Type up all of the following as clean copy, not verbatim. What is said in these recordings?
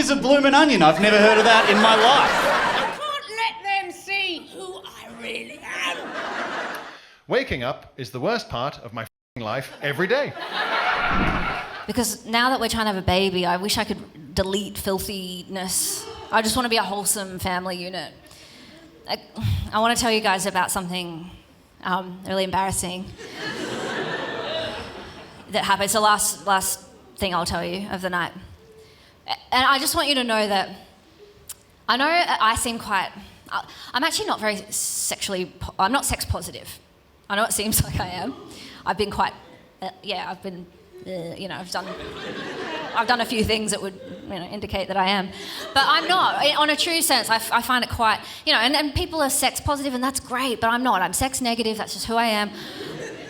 is a bloomin' onion? I've never heard of that in my life. I can't let them see who I really am. Waking up is the worst part of my f***ing life every day. Because now that we're trying to have a baby, I wish I could delete filthiness. I just want to be a wholesome family unit. I want to tell you guys about something really embarrassing that happened. It's the last thing I'll tell you of the night. And I just want you to know that I know I seem quite... I'm actually not very I'm not sex positive. I know it seems like I am. I've been quite... I've been... I've done a few things that would, indicate that I am. But I'm not. On a true sense, I find it quite... and people are sex positive, and that's great, but I'm not. I'm sex negative. That's just who I am.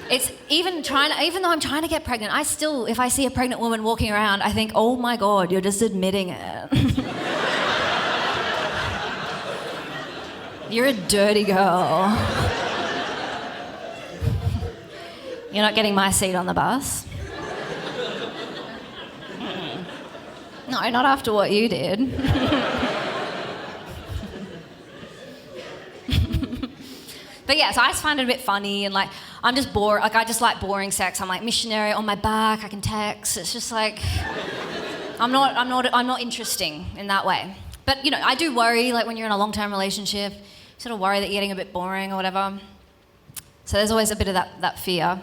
It's even though I'm trying to get pregnant, I still, if I see a pregnant woman walking around, I think, oh my God, you're just admitting it. You're a dirty girl. You're not getting my seat on the bus. No, not after what you did. But yeah, so I just find it a bit funny, and I'm just bored. I just like boring sex. I'm like missionary on my back. I can text. It's just like I'm not interesting in that way. But I do worry, when you're in a long-term relationship, you sort of worry that you're getting a bit boring or whatever. So there's always a bit of that fear.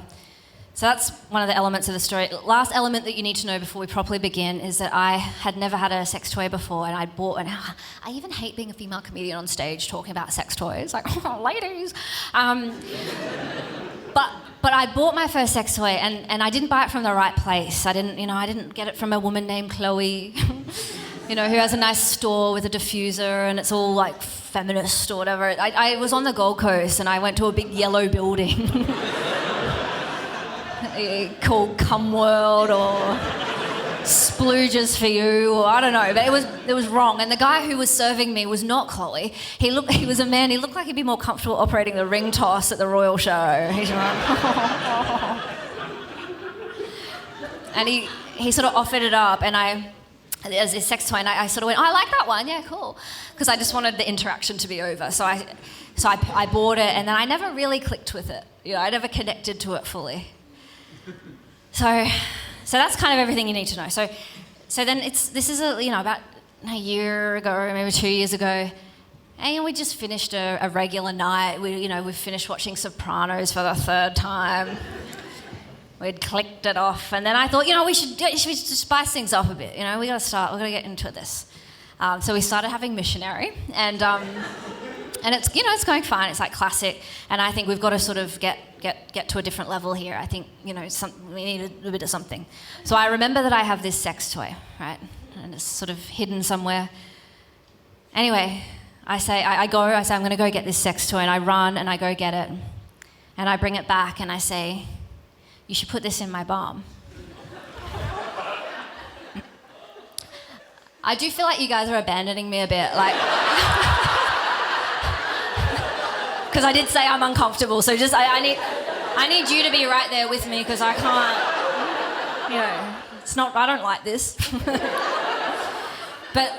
So that's one of the elements of the story. Last element that you need to know before we properly begin is that I had never had a sex toy before, and I'd bought, and I even hate being a female comedian on stage talking about sex toys, oh, ladies. But I bought my first sex toy, and I didn't buy it from the right place. I didn't get it from a woman named Chloe, who has a nice store with a diffuser, and it's all feminist or whatever. I was on the Gold Coast, and I went to a big yellow building. Called Cum World or Splooges for You, or I don't know, but it was wrong. And the guy who was serving me was not Chloe. He was a man. He looked like he'd be more comfortable operating the ring toss at the Royal Show. He's like, and he sort of offered it up, and as a sex toy, and I sort of went, oh, I like that one, yeah, cool, because I just wanted the interaction to be over. So I bought it, and then I never really clicked with it. I never connected to it fully. So that's kind of everything you need to know. So then this is about a year ago, maybe 2 years ago, and we just finished a regular night. We finished watching Sopranos for the third time. We'd clicked it off, and then I thought, we should just spice things up a bit. We got to get into this. So we started having Missionary, and it's it's going fine. It's classic, and I think we've got to sort of get to a different level here. I think we need a little bit of something. So I remember that I have this sex toy, right, and it's sort of hidden somewhere. Anyway, I say I'm going to go get this sex toy, and I run and I go get it, and I bring it back and I say, you should put this in my bum. I do feel like you guys are abandoning me a bit, because I did say I'm uncomfortable, so just I need you to be right there with me, because I can't, I don't like this. But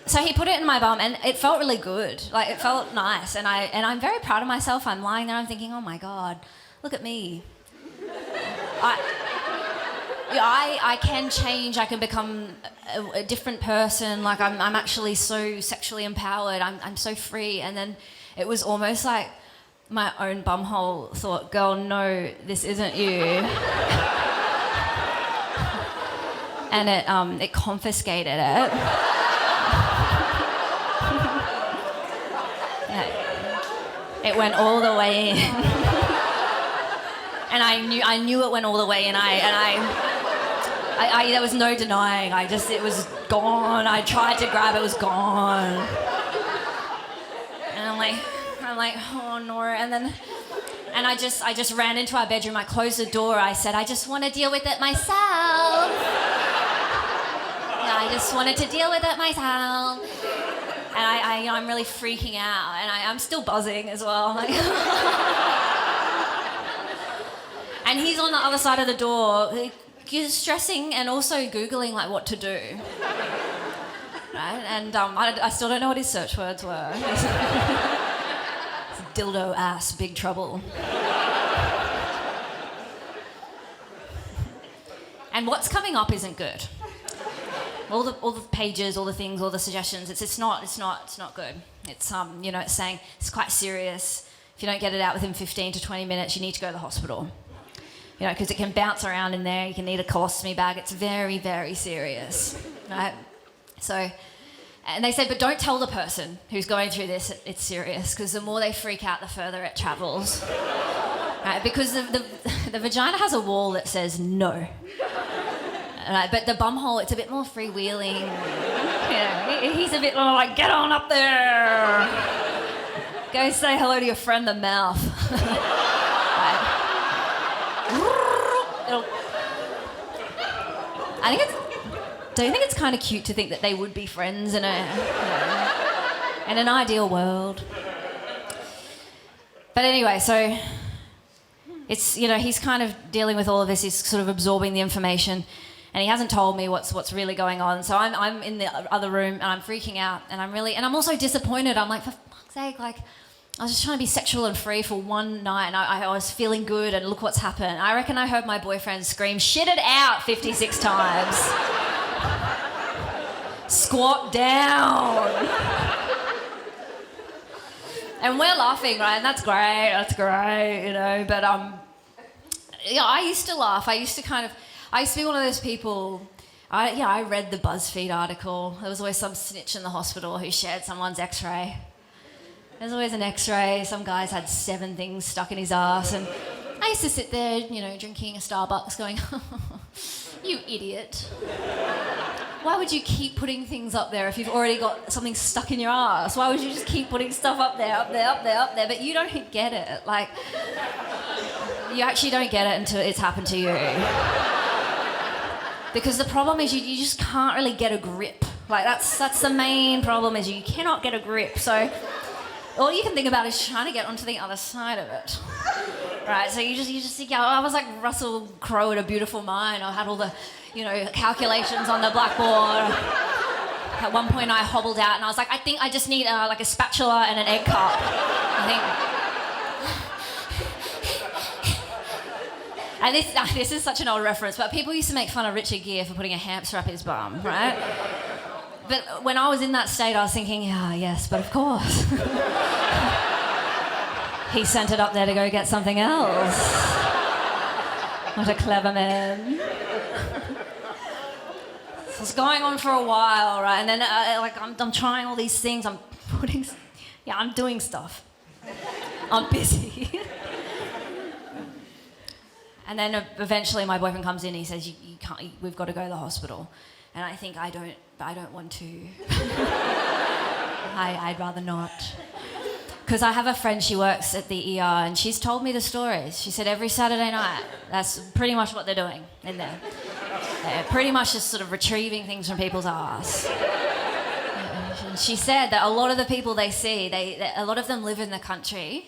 so he put it in my bum, and it felt really good. It felt nice, and I'm very proud of myself. I'm lying there, I'm thinking, oh my God, look at me. I can change. I can become a different person. I'm actually so sexually empowered. I'm so free. And then it was almost like my own bumhole thought, girl, no, this isn't you. And it confiscated it. Yeah. It went all the way in. And I knew it went all the way in. There was no denying. It was gone. I tried to grab it, was gone. And I'm like, oh no. And I just ran into our bedroom. I closed the door. I said, I just want to deal with it myself. Yeah, I just wanted to deal with it myself. And I'm really freaking out. And I'm still buzzing as well. And he's on the other side of the door, he's stressing and also Googling what to do. right? And I still don't know what his search words were. Dildo ass, big trouble. And what's coming up isn't good. All the pages, all the things, all the suggestions. It's not good. It's it's saying it's quite serious. If you don't get it out within 15 to 20 minutes, you need to go to the hospital. Because it can bounce around in there. You can need a colostomy bag. It's very, very serious, right? So, and they said, but don't tell the person who's going through this it's serious, because the more they freak out, the further it travels. Right? Because the vagina has a wall that says no. Right? But the bumhole, it's a bit more freewheeling. He's a bit more like, get on up there. Go say hello to your friend, the mouth. Right? Don't you think it's kind of cute to think that they would be friends in in an ideal world? But anyway, so it's he's kind of dealing with all of this. He's sort of absorbing the information, and he hasn't told me what's really going on. So I'm in the other room and I'm freaking out, and I'm also disappointed. I'm like, for fuck's sake, like, I was just trying to be sexual and free for one night, and I was feeling good, and look what's happened. I reckon I heard my boyfriend scream, "Shit it out," 56 times. Squat down. And we're laughing, right? And that's great, But, I used to laugh. I used to be one of those people. I read the BuzzFeed article. There was always some snitch in the hospital who shared someone's x-ray. There's always an x-ray. Some guy's had 7 things stuck in his ass. And I used to sit there, drinking a Starbucks going, you idiot. Why would you keep putting things up there if you've already got something stuck in your ass? Why would you just keep putting stuff up there? But you don't get it. Like, you actually don't get it until it's happened to you. Because the problem is you just can't really get a grip. Like, that's the main problem, is you cannot get a grip. So all you can think about is trying to get onto the other side of it. Right, so you just think, I was like Russell Crowe in A Beautiful Mind. I had all the, calculations on the blackboard. At one point I hobbled out and I was like, I think I just need like a spatula and an egg cup. And this is such an old reference, but people used to make fun of Richard Gere for putting a hamster up his bum, right? But when I was in that state, I was thinking, yes, but of course. He sent it up there to go get something else. What a clever man. So it's going on for a while, right? And then, I'm trying all these things. I'm doing stuff. I'm busy. And then eventually my boyfriend comes in and he says, you can't, we've got to go to the hospital. And I think, I don't want to. I'd rather not. Because I have a friend, she works at the ER, and she's told me the stories. She said every Saturday night, that's pretty much what they're doing in there. They're pretty much just sort of retrieving things from people's arse. And she said that a lot of the people they see, a lot of them live in the country.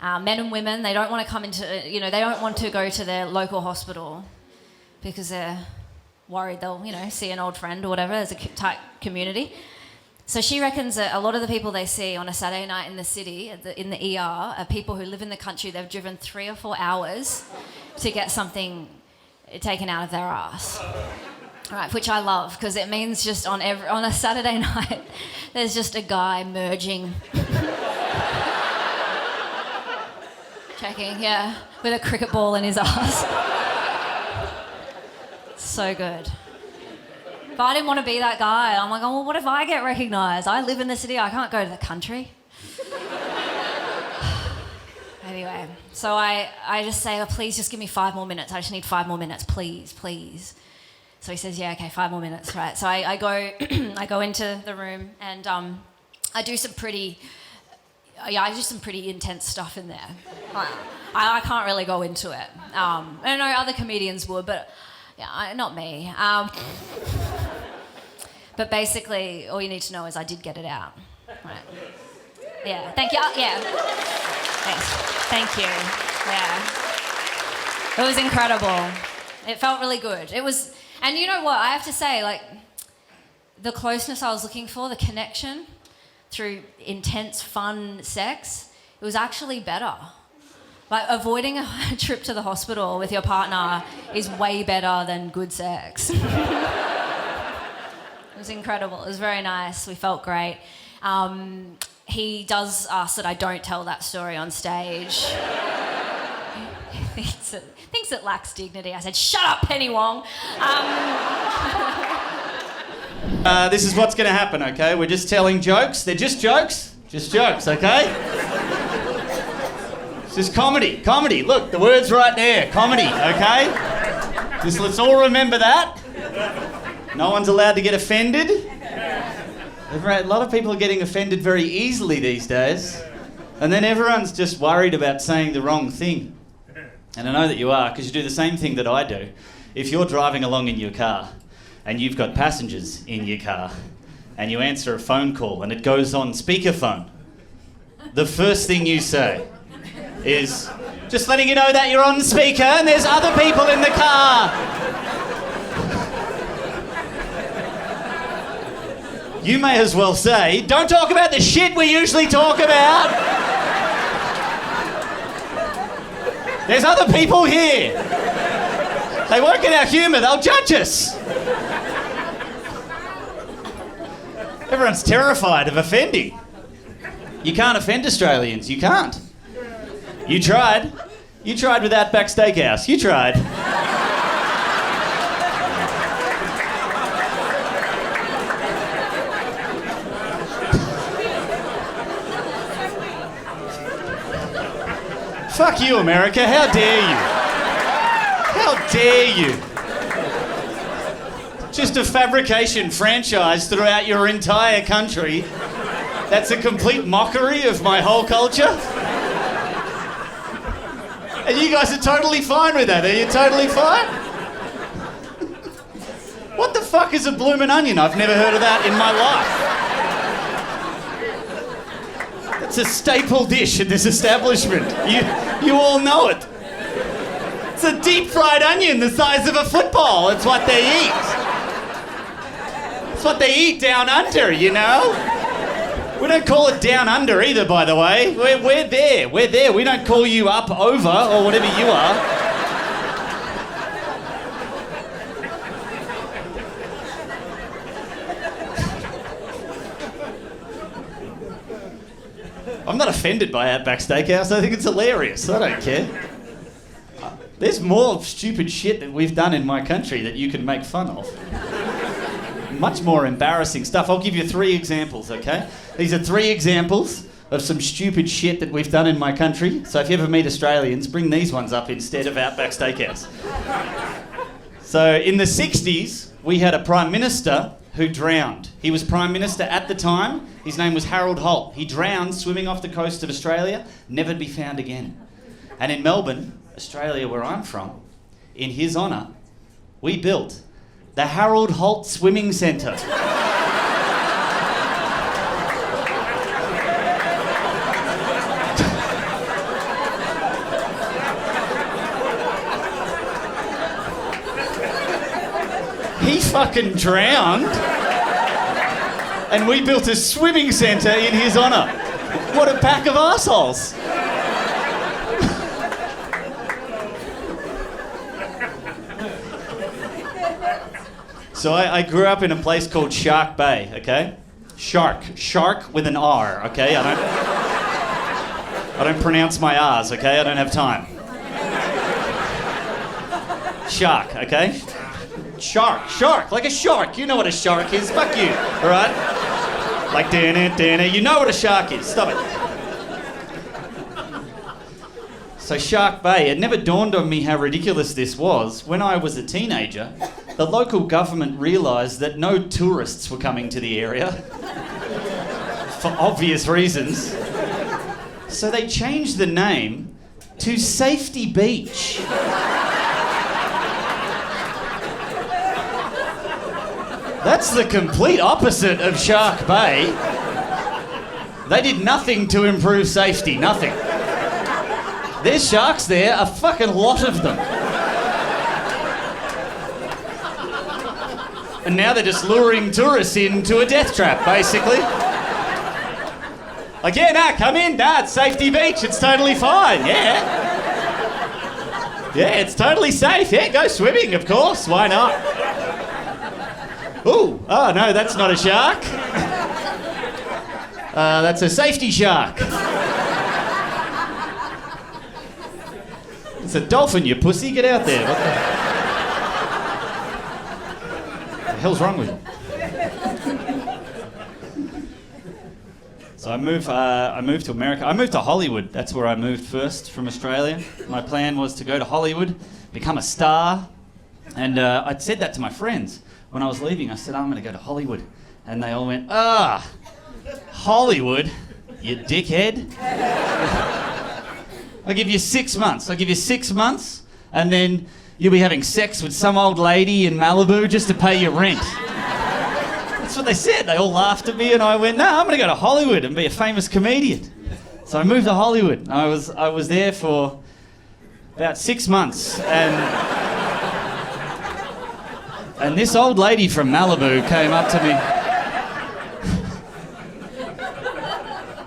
Men and women, they don't want to come into, they don't want to go to their local hospital because they're worried they'll, see an old friend or whatever. There's a tight community. So she reckons that a lot of the people they see on a Saturday night in the city, in the ER, are people who live in the country. They've driven 3 or 4 hours to get something taken out of their ass. Right, which I love, because it means just on a Saturday night, there's just a guy merging. Checking, with a cricket ball in his ass. So good. But I didn't want to be that guy. I'm like, what if I get recognised? I live in the city, I can't go to the country. Anyway, so I just say, please just give me 5 more minutes. I just need 5 more minutes, please. So he says, okay, 5 more minutes, right? So I go into the room and I do some pretty intense stuff in there. I can't really go into it. I know other comedians would, but not me. But basically, all you need to know is I did get it out. Right. Yeah, thank you. Thanks. Thank you. Yeah. It was incredible. It felt really good. It was, and you know what? I have to say, the closeness I was looking for, the connection through intense, fun sex, it was actually better. Like, avoiding a trip to the hospital with your partner is way better than good sex. It was incredible. It was very nice. We felt great. He does ask that I don't tell that story on stage. He thinks it lacks dignity. I said, shut up, Penny Wong. This is what's going to happen, okay? We're just telling jokes. They're just jokes. Just jokes, okay? It's just comedy. Comedy. Look, the word's right there. Comedy, okay? Just let's all remember that. No one's allowed to get offended. A lot of people are getting offended very easily these days. And then everyone's just worried about saying the wrong thing. And I know that you are, because you do the same thing that I do. If you're driving along in your car and you've got passengers in your car and you answer a phone call and it goes on speakerphone, the first thing you say is, just letting you know that you're on speaker and there's other people in the car. You may as well say, don't talk about the shit we usually talk about. There's other people here. They won't get our humour, they'll judge us. Everyone's terrified of offending. You can't offend Australians, you can't. You tried. You tried with Outback Steakhouse, you tried. Fuck you, America. How dare you? How dare you? Just a fabrication franchise throughout your entire country. That's a complete mockery of my whole culture. And you guys are totally fine with that. Are you totally fine? What the fuck is a bloomin' onion? I've never heard of that in my life. It's a staple dish in this establishment. You all know it. It's a deep fried onion the size of a football. It's what they eat. It's what they eat down under, you know? We don't call it down under either, by the way. We're there. We're there. We don't call you up over or whatever you are. I'm not offended by Outback Steakhouse. I think it's hilarious. I don't care. There's more stupid shit that we've done in my country that you can make fun of. Much more embarrassing stuff. I'll give you 3 examples, okay? These are 3 examples of some stupid shit that we've done in my country. So if you ever meet Australians, bring these ones up instead of Outback Steakhouse. So in the 60s, we had a Prime Minister who drowned. He was Prime Minister at the time. His name was Harold Holt. He drowned swimming off the coast of Australia, never to be found again. And in Melbourne, Australia, where I'm from, in his honour, we built the Harold Holt Swimming Centre. He fucking drowned, and we built a swimming centre in his honour. What a pack of arseholes. So I grew up in a place called Shark Bay, okay? Shark with an R, okay? I don't pronounce my R's, okay? I don't have time. Shark, okay? Shark, like a shark. You know what a shark is. Fuck you, all right? Like Dana, you know what a shark is. Stop it. So Shark Bay, it never dawned on me how ridiculous this was. When I was a teenager, the local government realised that no tourists were coming to the area for obvious reasons. So they changed the name to Safety Beach. That's the complete opposite of Shark Bay. They did nothing to improve safety, nothing. There's sharks there, a fucking lot of them. And now they're just luring tourists into a death trap, basically. Like, yeah, nah, come in, nah, it's safety beach, it's totally fine, yeah. Yeah, it's totally safe, yeah, go swimming, of course, why not? Ooh, oh no, that's not a shark. That's a safety shark. It's a dolphin, you pussy, get out there. What the hell's wrong with you? So I moved to America. I moved to Hollywood. That's where I moved first from Australia. My plan was to go to Hollywood, become a star. And I'd said that to my friends when I was leaving. I said, I'm going to go to Hollywood. And they all went, Hollywood, you dickhead. I'll give you 6 months. I'll give you 6 months, and then you'll be having sex with some old lady in Malibu just to pay your rent. That's what they said. They all laughed at me, and I went, no, I'm going to go to Hollywood and be a famous comedian. So I moved to Hollywood. I was there for about 6 months, and this old lady from Malibu came up to me.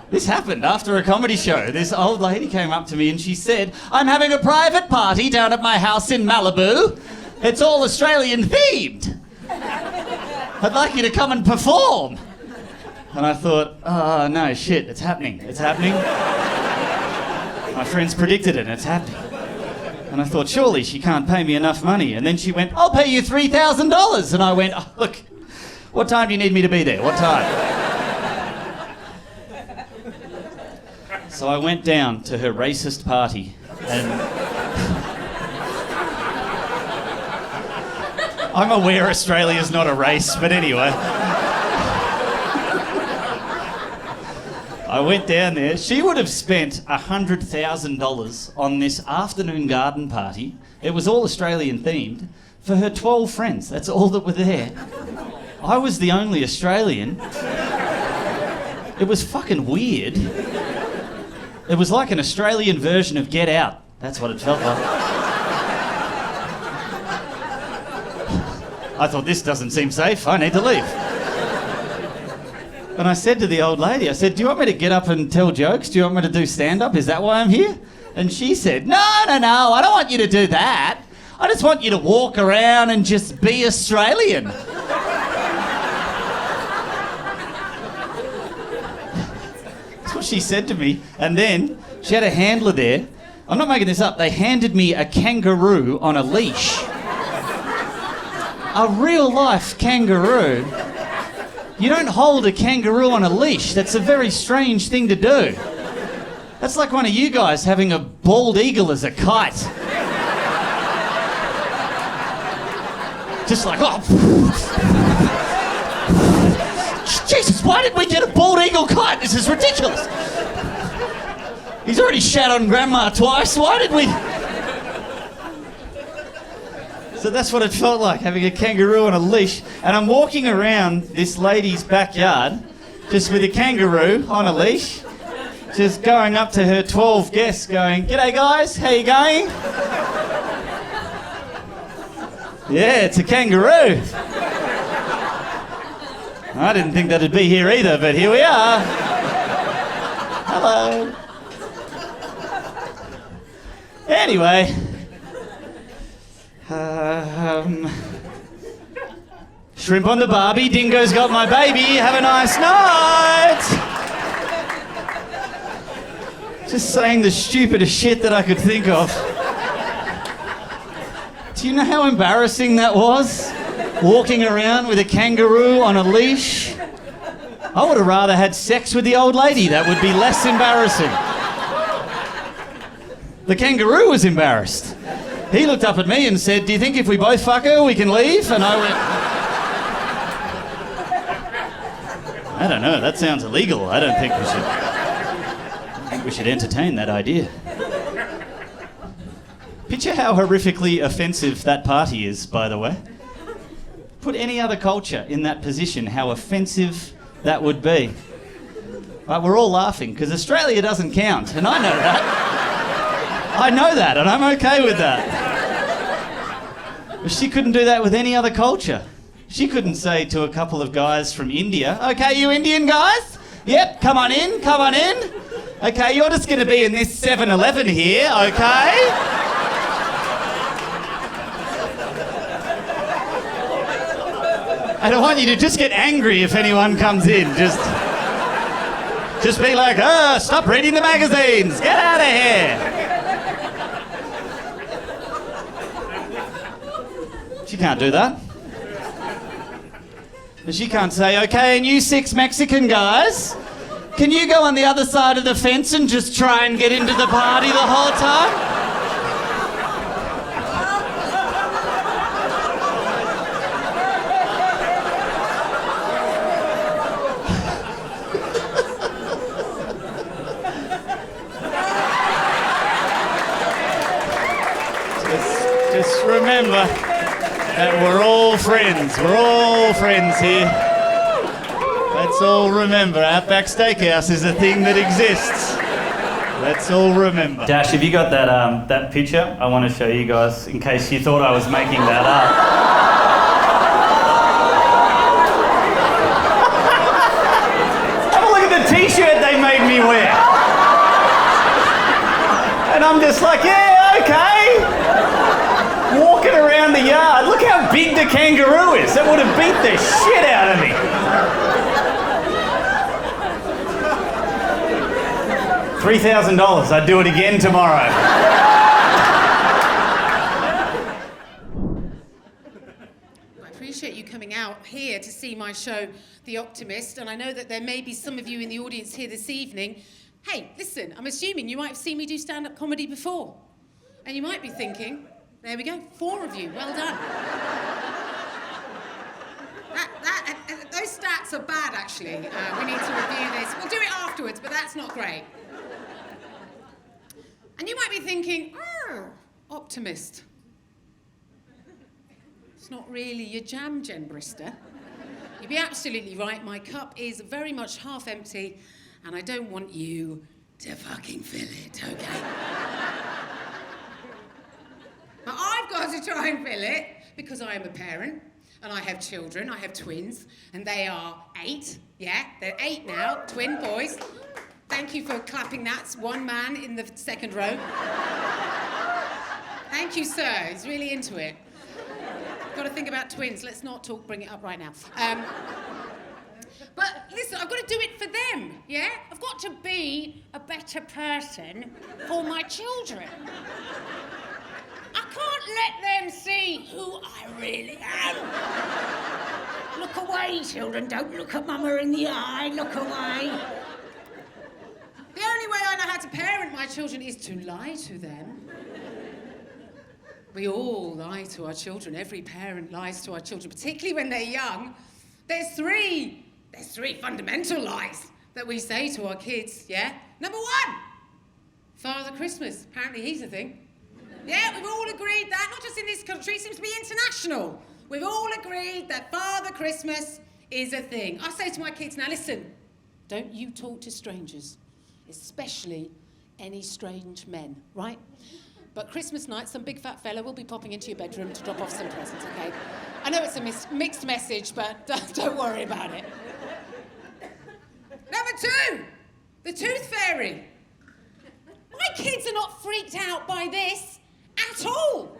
This happened after a comedy show. This old lady came up to me and she said, I'm having a private party down at my house in Malibu. It's all Australian themed. I'd like you to come and perform. And I thought, oh no, shit, it's happening. It's happening. My friends predicted it and it's happening. And I thought, surely she can't pay me enough money. And then she went, I'll pay you $3,000. And I went, oh, look, what time do you need me to be there? What time? So I went down to her racist party and I'm aware Australia's not a race, but anyway. I went down there. She would have spent $100,000 on this afternoon garden party. It was all Australian themed for her 12 friends. That's all that were there. I was the only Australian. It was fucking weird. It was like an Australian version of Get Out. That's what it felt like. I thought, this doesn't seem safe. I need to leave. And I said to the old lady, I said, do you want me to get up and tell jokes? Do you want me to do stand-up? Is that why I'm here? And she said, no, I don't want you to do that. I just want you to walk around and just be Australian. What she said to me, and then she had a handler there. I'm not making this up. They handed me a kangaroo on a leash. A real life kangaroo. You don't hold a kangaroo on a leash. That's a very strange thing to do. That's like one of you guys having a bald eagle as a kite. Just like, oh. Jesus, why did we get a bald eagle kite? This is ridiculous. He's already shat on Grandma twice. Why did we... So that's what it felt like, having a kangaroo on a leash. And I'm walking around this lady's backyard, just with a kangaroo on a leash, just going up to her 12 guests going, g'day guys, how you going? Yeah, it's a kangaroo. I didn't think that'd be here either, but here we are. Hello. Anyway. Shrimp on the barbie, dingo's got my baby, have a nice night. Just saying the stupidest shit that I could think of. Do you know how embarrassing that was? Walking around with a kangaroo on a leash. I would have rather had sex with the old lady. That would be less embarrassing. The kangaroo was embarrassed. He looked up at me and said, do you think if we both fuck her, we can leave? And I went, I don't know, that sounds illegal. I don't think we should entertain that idea. Picture how horrifically offensive that party is, by the way. Put any other culture in that position, how offensive that would be. But we're all laughing, because Australia doesn't count, and I know that. I know that, and I'm okay with that. But she couldn't do that with any other culture. She couldn't say to a couple of guys from India, "Okay, you Indian guys? Yep, come on in, come on in. Okay, you're just going to be in this 7-Eleven here, okay?" And I want you to just get angry if anyone comes in. Just be like, "Oh, stop reading the magazines. Get out of here." She can't do that. She can't say, "Okay, and you 6 Mexican guys, can you go on the other side of the fence and just try and get into the party the whole time?" Just remember that we're all friends. We're all friends here. Let's all remember, Outback Steakhouse is a thing that exists. Let's all remember. Dash, have you got that picture? I want to show you guys in case you thought I was making that up. Have a look at the t-shirt they made me wear. And I'm just like, yeah, okay. Walking around the yard. Look how big the kangaroo is. That would have beat the shit out of me. $3,000. I'd do it again tomorrow. I appreciate you coming out here to see my show, The Optimist, and I know that there may be some of you in the audience here this evening. Hey, listen, I'm assuming you might have seen me do stand-up comedy before. And you might be thinking, there we go, 4 of you, well done. Those stats are bad, actually. We need to review this. We'll do it afterwards, but that's not great. And you might be thinking, optimist. It's not really your jam, Jen Brister. You'd be absolutely right. My cup is very much half empty, and I don't want you to fucking fill it, okay? But I've got to try and fill it because I am a parent and I have children. I have twins and they are 8. Yeah, they're 8 now, twin boys. Thank you for clapping that. It's one man in the second row. Thank you, sir. He's really into it. Got to think about twins. Let's not bring it up right now. But listen, I've got to do it for them, yeah? I've got to be a better person for my children. I can't let them see who I really am. Look away, children. Don't look at Mama in the eye. Look away. The only way I know how to parent my children is to lie to them. We all lie to our children. Every parent lies to our children, particularly when they're young. There's three fundamental lies that we say to our kids, yeah? Number 1, Father Christmas. Apparently he's a thing. Yeah, we've all agreed that, not just in this country, it seems to be international. We've all agreed that Father Christmas is a thing. I say to my kids, now listen, don't you talk to strangers, especially any strange men, right? But Christmas night, some big fat fella will be popping into your bedroom to drop off some presents, okay? I know it's a mixed message, but don't worry about it. Number 2, the Tooth Fairy. My kids are not freaked out by this at all.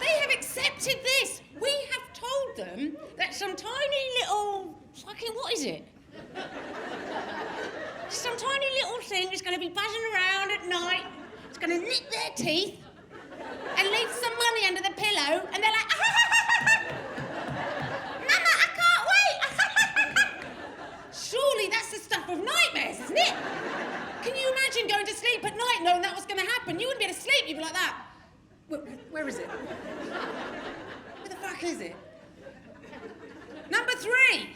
They have accepted this. We have told them that some tiny little fucking, what is it? Some tiny little thing is going to be buzzing around at night. It's going to nick their teeth and leave some money under the pillow, and they're like, Mama, I can't wait. Surely that's the stuff of nightmares, isn't it? Can you imagine going to sleep at night knowing that was going to happen? You wouldn't be able to sleep. You'd be like that. Where is it? Where the fuck is it? Number 3,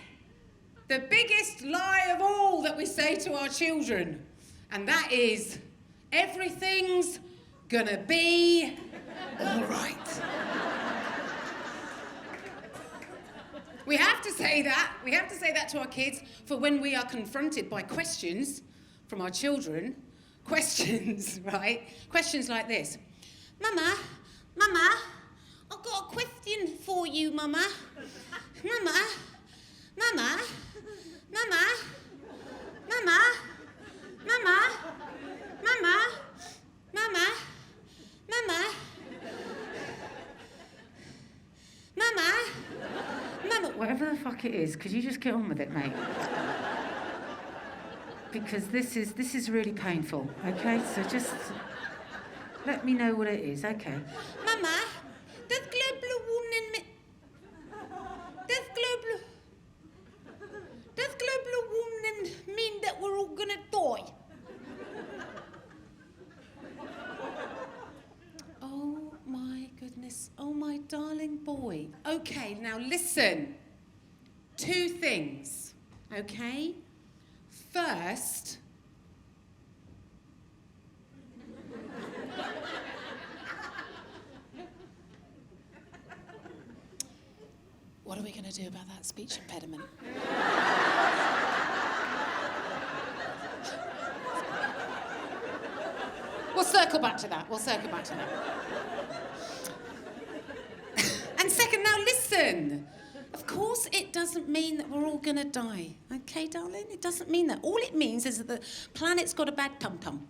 the biggest lie of all that we say to our children, and that is, everything's gonna be all right. We have to say that. We have to say that to our kids for when we are confronted by questions from our children. Questions, right? Questions like this. Mama, I've got a question for you, Mama. Mama. Mama. Mama. Mama. Mama. Mama. Mama. Mama. Mama. Mama. Whatever the fuck it is, could you just get on with it, mate? Because this is really painful, okay? So just let me know what it is, okay? Mama, does global warming mean that we're all gonna die? Oh my goodness, oh my darling boy. Okay, now listen. 2 things, okay? First, what are we going to do about that speech impediment? We'll circle back to that. And second, now listen. Of course it doesn't mean that we're all going to die. Okay, darling? It doesn't mean that. All it means is that the planet's got a bad tum-tum.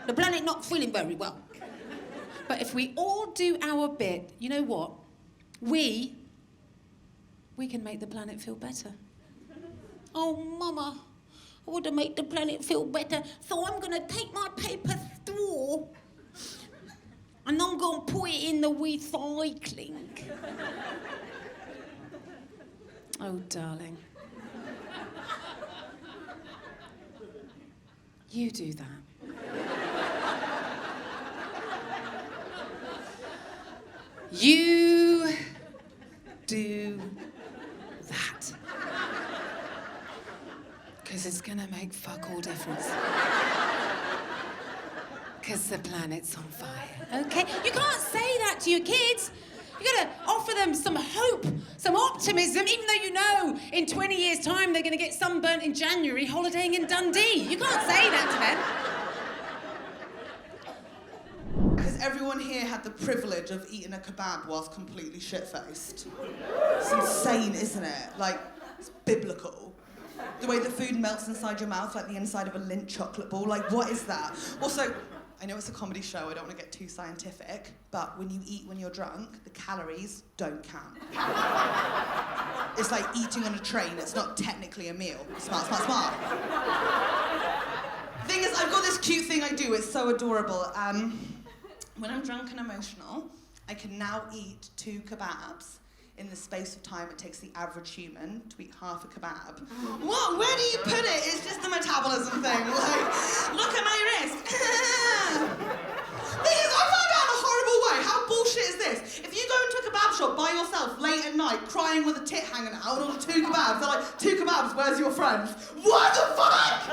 The planet not feeling very well. But if we all do our bit, you know what? We can make the planet feel better. Oh, Mama, I want to make the planet feel better, so I'm going to take my paper straw and I'm going to put it in the recycling. Oh, darling. You do that. You do that. Because it's going to make fuck all difference. Because the planet's on fire, okay? You can't say that to your kids. You gotta offer them some hope, some optimism, even though you know in 20 years' time they're gonna get sunburnt in January holidaying in Dundee. You can't say that to them. Because everyone here had the privilege of eating a kebab whilst completely shit-faced. It's insane, isn't it? Like, it's biblical. The way the food melts inside your mouth like the inside of a Lindt chocolate ball. Like, what is that? Also, I know it's a comedy show, I don't want to get too scientific, but when you eat when you're drunk, the calories don't count. It's like eating on a train, it's not technically a meal. Smart, smart, smart. The thing is, I've got this cute thing I do, it's so adorable. When I'm drunk and emotional, I can now eat 2 kebabs in the space of time it takes the average human to eat half a kebab. What? Where do you put it? It's just the metabolism thing. Like, look at my wrist. Thing is, I found out in a horrible way. How bullshit is this? If you go into a kebab shop by yourself late at night, crying with a tit hanging out, and order 2 kebabs, they're like, 2 kebabs, where's your friends? What the fuck?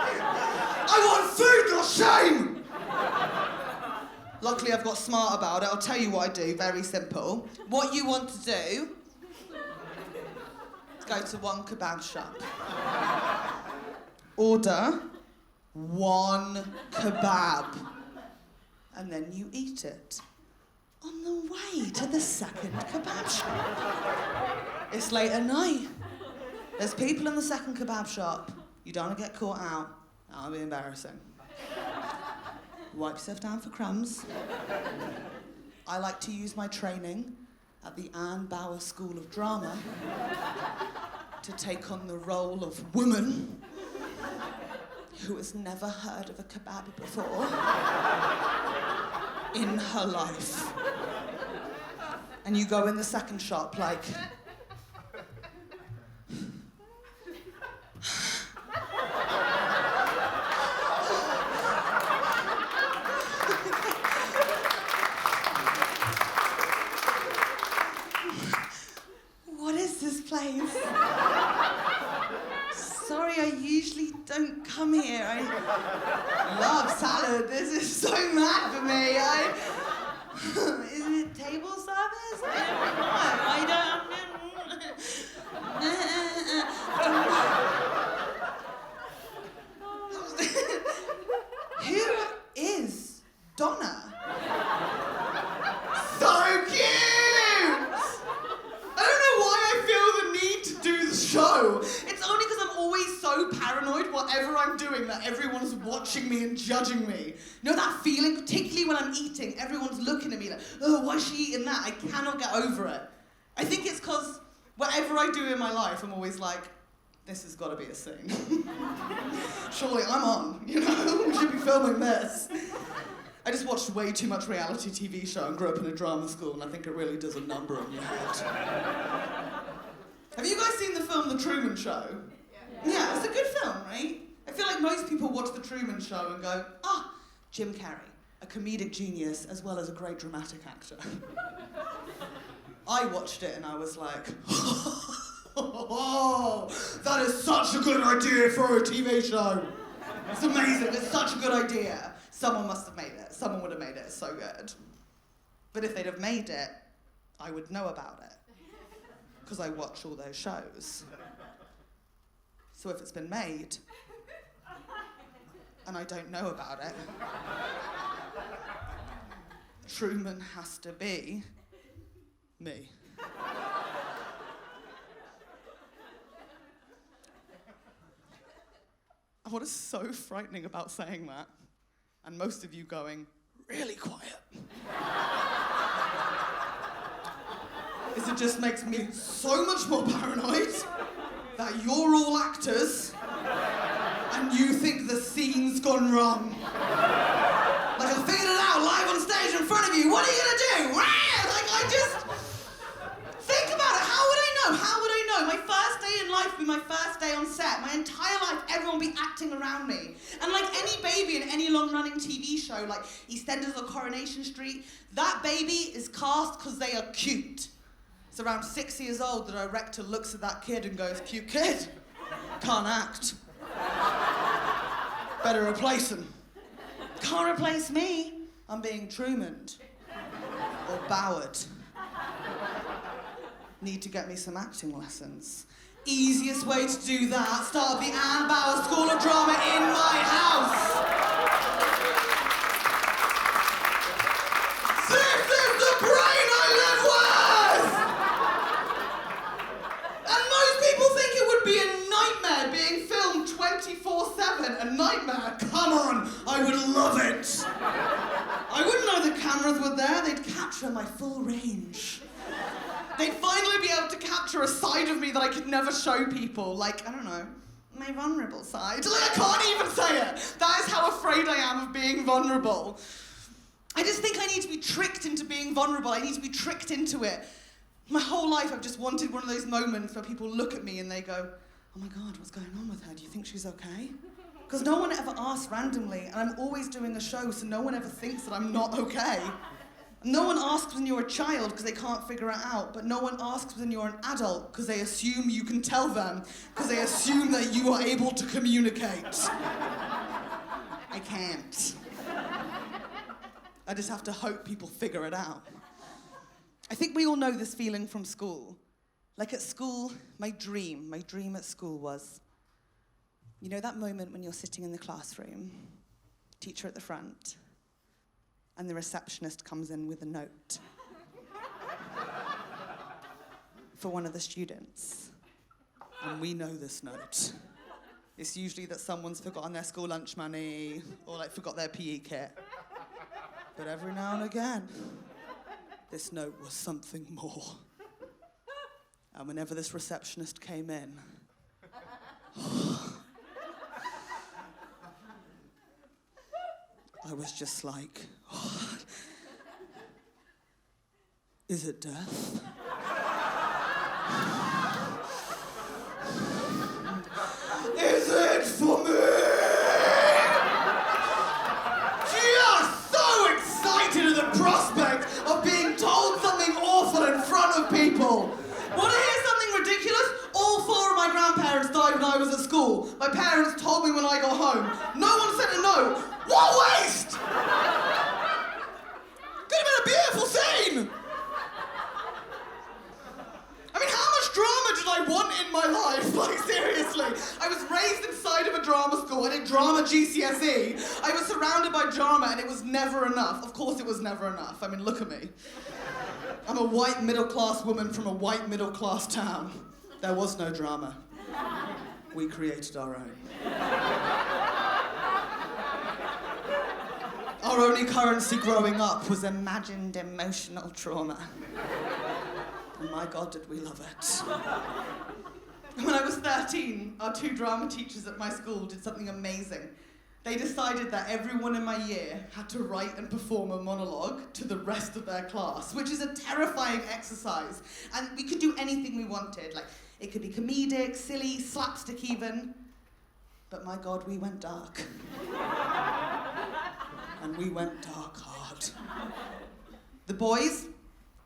I want food, not shame! Luckily, I've got smart about it. I'll tell you what I do, very simple. What you want to do, go to one kebab shop. Order 1 kebab. And then you eat it. On the way to the second kebab shop. It's late at night. There's people in the second kebab shop. You don't want to get caught out. That'll be embarrassing. Wipe yourself down for crumbs. I like to use my training at the Helen Bauer School of Drama to take on the role of woman who has never heard of a kebab before in her life. And you go in the second shop like... What is this place? Sorry, I usually don't come here. I love salad. This is so mad for me. Isn't it table service? I don't know. Who is Donna? So cute! show. It's only because I'm always so paranoid whatever I'm doing that everyone's watching me and judging me. You know that feeling, particularly when I'm eating, everyone's looking at me like, oh, why is she eating that? I cannot get over it. I think it's because whatever I do in my life, I'm always like, this has got to be a scene. Surely I'm on, you know? We should be filming this. I just watched way too much reality TV show and grew up in a drama school, and I think it really does a number on your head. Have you guys seen the film The Truman Show? Yeah, it's a good film, right? I feel like most people watch The Truman Show and go, Jim Carrey, a comedic genius as well as a great dramatic actor. I watched it and I was like, oh, that is such a good idea for a TV show. It's amazing, it's such a good idea. Someone must have made it. Someone would have made it. It's so good. But if they'd have made it, I would know about it. Because I watch all those shows. So if it's been made, and I don't know about it, Truman has to be me. And what is so frightening about saying that, and most of you going, really quiet, is it just makes me so much more paranoid that you're all actors and you think the scene's gone wrong. Like I figured it out live on stage in front of you, what are you gonna do? Like I just, think about it, how would I know? How would I know? My first day in life would be my first day on set. My entire life, everyone would be acting around me. And like any baby in any long-running TV show, like EastEnders or Coronation Street, that baby is cast because they are cute. It's around 6 years old, the director looks at that kid and goes, cute kid, can't act. Better replace him. Can't replace me. I'm being Truman'd. Or Bowered. Need to get me some acting lessons. Easiest way to do that, start the Ann Bauer School of Drama in my house. This is the brain I live with! And most people think it would be a nightmare being filmed 24/7. A nightmare? Come on, I would love it. I wouldn't know the cameras were there, they'd capture my full range. They'd finally be able to capture a side of me that I could never show people. Like, I don't know, my vulnerable side. Like, I can't even say it. That is how afraid I am of being vulnerable. I just think I need to be tricked into being vulnerable. I need to be tricked into it. My whole life I've just wanted one of those moments where people look at me and they go, oh my God, what's going on with her? Do you think she's okay? Because no one ever asks randomly, and I'm always doing a show, so no one ever thinks that I'm not okay. No one asks when you're a child because they can't figure it out, but no one asks when you're an adult because they assume you can tell them, because they assume that you are able to communicate. I can't. I just have to hope people figure it out. I think we all know this feeling from school. Like at school, my dream at school was, you know that moment when you're sitting in the classroom, teacher at the front, and the receptionist comes in with a note for one of the students. And we know this note. It's usually that someone's forgotten their school lunch money or like forgot their PE kit. But every now and again, this note was something more. And whenever this receptionist came in, I was just like, oh, is it death? Is it for me? Just so excited at the prospect of being told something awful in front of people. Want to hear something ridiculous? All 4 of my grandparents died when I was at school. My parents told me when I got home. No one said a no. What waste! Could have been a beautiful scene! I mean, how much drama did I want in my life? Like, seriously. I was raised inside of a drama school. I did drama GCSE. I was surrounded by drama and it was never enough. Of course it was never enough. I mean, look at me. I'm a white middle-class woman from a white middle-class town. There was no drama. We created our own. Our only currency growing up was imagined emotional trauma. And my God, did we love it. When I was 13, our 2 drama teachers at my school did something amazing. They decided that everyone in my year had to write and perform a monologue to the rest of their class, which is a terrifying exercise. And we could do anything we wanted. Like, it could be comedic, silly, slapstick even. But my God, we went dark. And we went dark hard. The boys,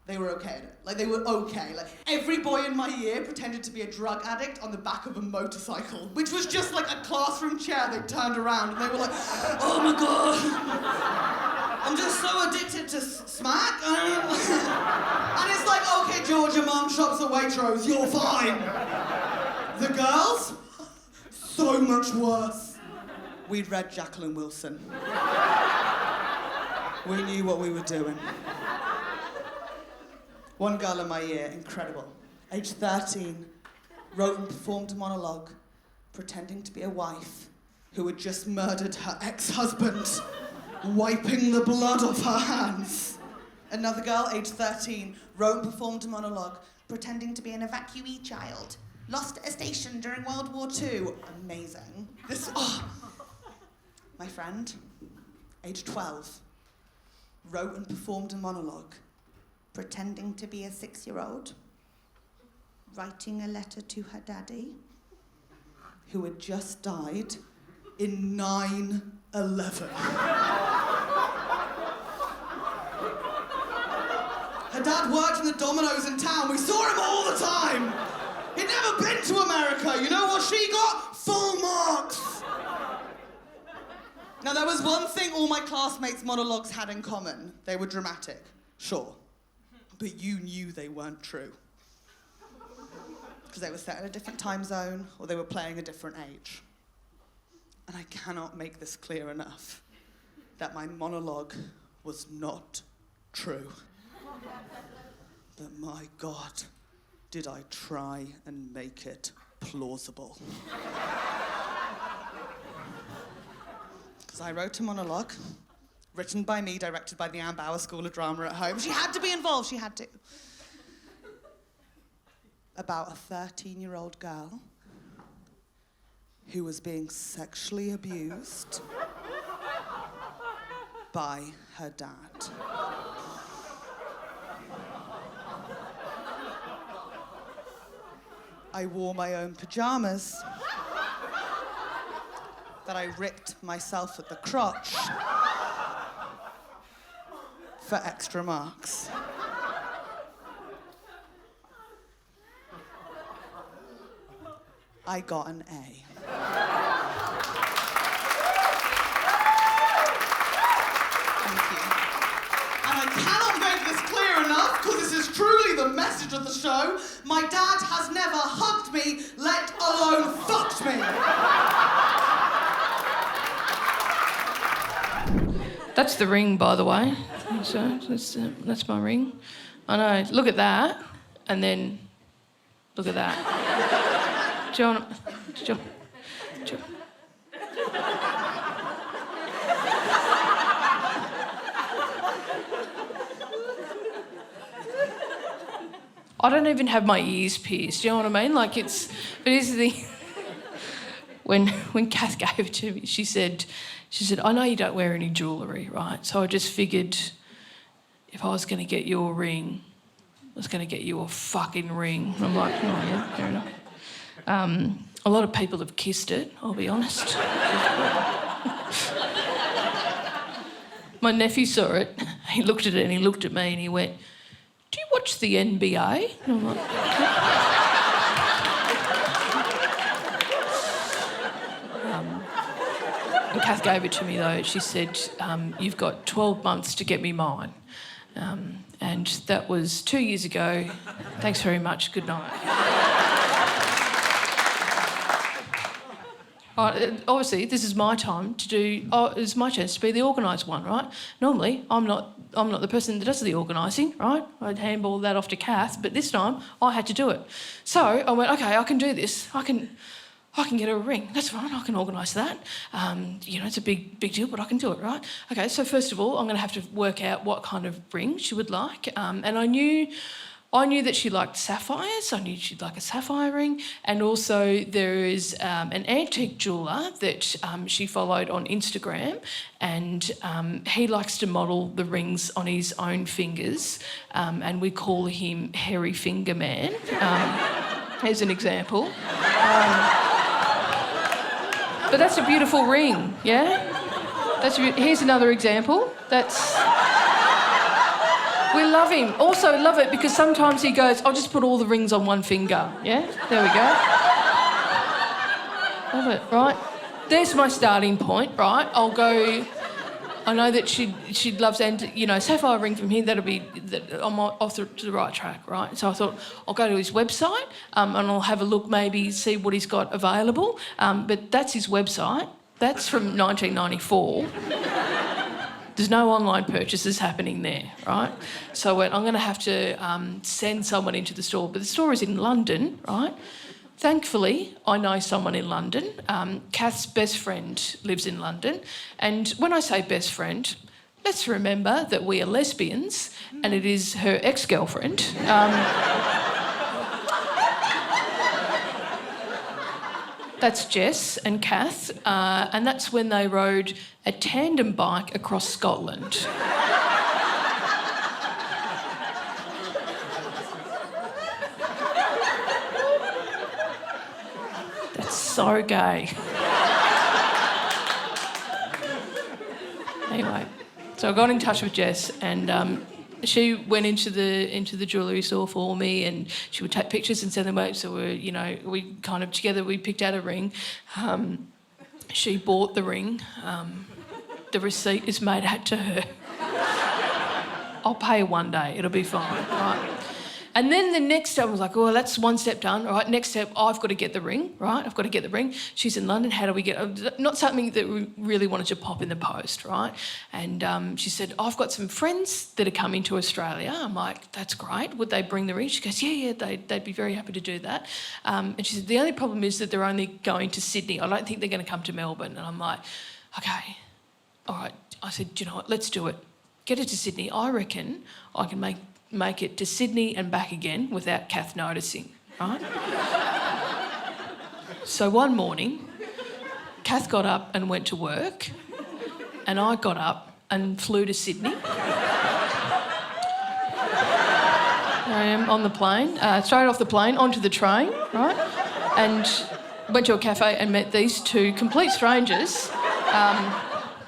they were okay at it. Like, they were okay. Like, every boy in my year pretended to be a drug addict on the back of a motorcycle, which was just like a classroom chair they turned around, and they were like, oh my God, I'm just so addicted to smack. And it's like, okay, George, your mum shops at Waitrose, you're fine. The girls, so much worse. We'd read Jacqueline Wilson. We knew what we were doing. One girl in my year, incredible, age 13, wrote and performed a monologue pretending to be a wife who had just murdered her ex-husband, wiping the blood off her hands. Another girl, age 13, wrote and performed a monologue pretending to be an evacuee child, lost at a station during World War II. Amazing. My friend, age 12, wrote and performed a monologue pretending to be a 6-year-old, writing a letter to her daddy, who had just died in 9/11. Her dad worked in the Domino's in town. We saw him all the time. He'd never been to America. You know what she got? Full marks. Now, there was one thing all my classmates' monologues had in common. They were dramatic, sure. But you knew they weren't true. Because they were set in a different time zone, or they were playing a different age. And I cannot make this clear enough, that my monologue was not true. But my God, did I try and make it plausible. Because I wrote a monologue, written by me, directed by the Helen Bauer School of Drama at home. She had to be involved, she had to. About a 13-year-old girl who was being sexually abused by her dad. I wore my own pajamas that I ripped myself at the crotch for extra marks. I got an A. Thank you. And I cannot make this clear enough, because this is truly the message of the show. My dad has never hugged me, let alone fucked me. That's the ring, by the way. So that's my ring. I know. Look at that, and then look at that. John. I don't even have my ears pierced. You know what I mean? Like it's. But here's the thing. When Kath gave it to me, she said, I know you don't wear any jewellery, right? So I just figured if I was going to get you a ring, I was going to get you a fucking ring. I'm like, oh, yeah, fair enough. A lot of people have kissed it, I'll be honest. My nephew saw it, he looked at it and he looked at me and he went, do you watch the NBA? And I'm like, And Kath gave it to me though. She said, you've got 12 months to get me mine. And that was 2 years ago. Thanks very much. Good night. Right, obviously, this is my time to do. It's my chance to be the organised one, right? Normally, I'm not the person that does the organising, right? I'd handball that off to Kath, but this time I had to do it. So I went, okay, I can do this. I can get her a ring. That's right, I can organise that. It's a big deal, but I can do it, right? Okay, so first of all, I'm going to have to work out what kind of ring she would like. And I knew that she liked sapphires. I knew she'd like a sapphire ring. And also there is an antique jeweller that she followed on Instagram, and he likes to model the rings on his own fingers, and we call him Hairy Finger Man. Here's an example. But that's a beautiful ring, yeah? Here's another example. We love him. Also love it because sometimes he goes, I'll just put all the rings on one finger. Yeah? There we go. Love it, right? There's my starting point, right? I'll go... I know that she loves, and sapphire ring from here. I'm off to the right track, right? So I thought I'll go to his website and I'll have a look, maybe see what he's got available. But that's his website. That's from 1994. There's no online purchases happening there, right? So I'm going to have to send someone into the store. But the store is in London, right? Thankfully, I know someone in London. Kath's best friend lives in London. And when I say best friend, let's remember that we are lesbians and it is her ex-girlfriend. That's Jess and Kath, and that's when they rode a tandem bike across Scotland. That's so gay. Anyway, so I got in touch with Jess, and she went into the jewellery store for me, and she would take pictures and send them out. So we kind of together we picked out a ring. She bought the ring. The receipt is made out to her. I'll pay one day. It'll be fine, right? And then the next step, I was like, oh, that's one step done. All right, next step, I've got to get the ring, right? I've got to get the ring. She's in London. How do we get... Not something that we really wanted to pop in the post, right? And she said, I've got some friends that are coming to Australia. I'm like, that's great. Would they bring the ring? She goes, yeah, they'd be very happy to do that. And she said, the only problem is that they're only going to Sydney. I don't think they're going to come to Melbourne. And I'm like, okay, all right. I said, do you know what? Let's do it. Get it to Sydney. I reckon I can make it to Sydney and back again without Kath noticing, right? So one morning, Kath got up and went to work, and I got up and flew to Sydney. I am on the plane, straight off the plane, onto the train, right? And went to a cafe and met these two complete strangers.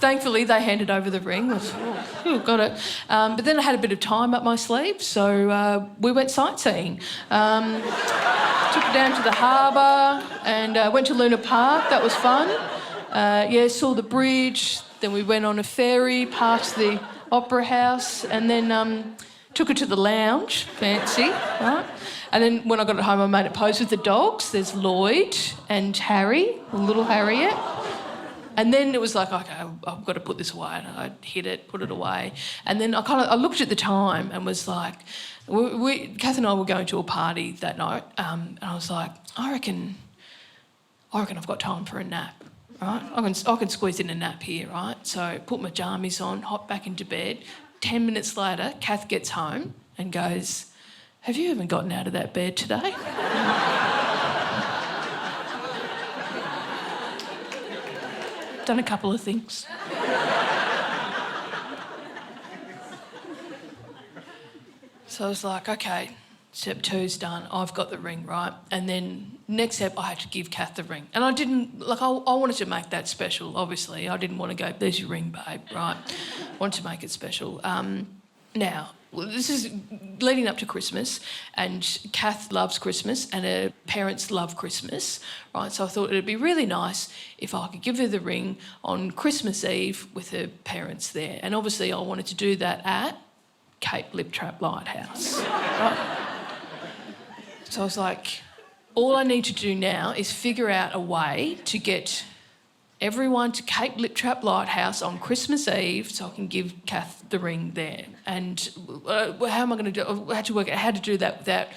Thankfully, they handed over the ring. Got it. But then I had a bit of time up my sleeve, so we went sightseeing. Took her down to the harbour and went to Luna Park. That was fun. Saw the bridge. Then we went on a ferry past the Opera House, and then took her to the lounge. Fancy, right? And then when I got home, I made a pose with the dogs. There's Lloyd and Harry, little Harriet. And then it was like, okay, I've got to put this away. And I hid it, put it away. And then I looked at the time and was like, Kath and I were going to a party that night, and I was like, I reckon I've got time for a nap, right? I can squeeze in a nap here, right? So put my jammies on, hop back into bed. 10 minutes later, Kath gets home and goes, have you even gotten out of that bed today? Done a couple of things. So I was like, okay, step 2's done. I've got the ring, right? And then next step, I had to give Kath the ring. And I didn't, I wanted to make that special, obviously. I didn't want to go, there's your ring, babe, right? I wanted to make it special. Now, this is leading up to Christmas, and Kath loves Christmas and her parents love Christmas, right? So I thought it'd be really nice if I could give her the ring on Christmas Eve with her parents there. And obviously I wanted to do that at Cape Liptrap Lighthouse, right? So I was like, all I need to do now is figure out a way to get everyone to Cape Liptrap Lighthouse on Christmas Eve so I can give Kath the ring there. And how am I going to do? I had to work out how to do that without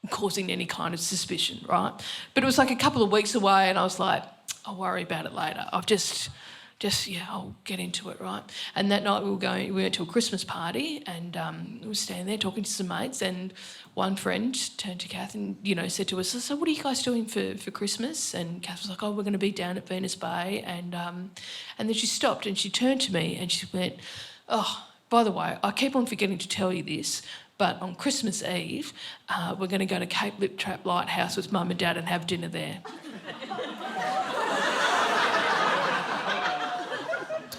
causing any kind of suspicion, right? But it was like a couple of weeks away, and I was like, I'll worry about it later. I'll get into it, right? And that night we went to a Christmas party, and we were standing there talking to some mates, and one friend turned to Kath and, said to us, so what are you guys doing for Christmas? And Kath was like, oh, we're going to be down at Venus Bay. And then she stopped and she turned to me and she went, oh, by the way, I keep on forgetting to tell you this, but on Christmas Eve, we're going to go to Cape Liptrap Lighthouse with Mum and Dad and have dinner there.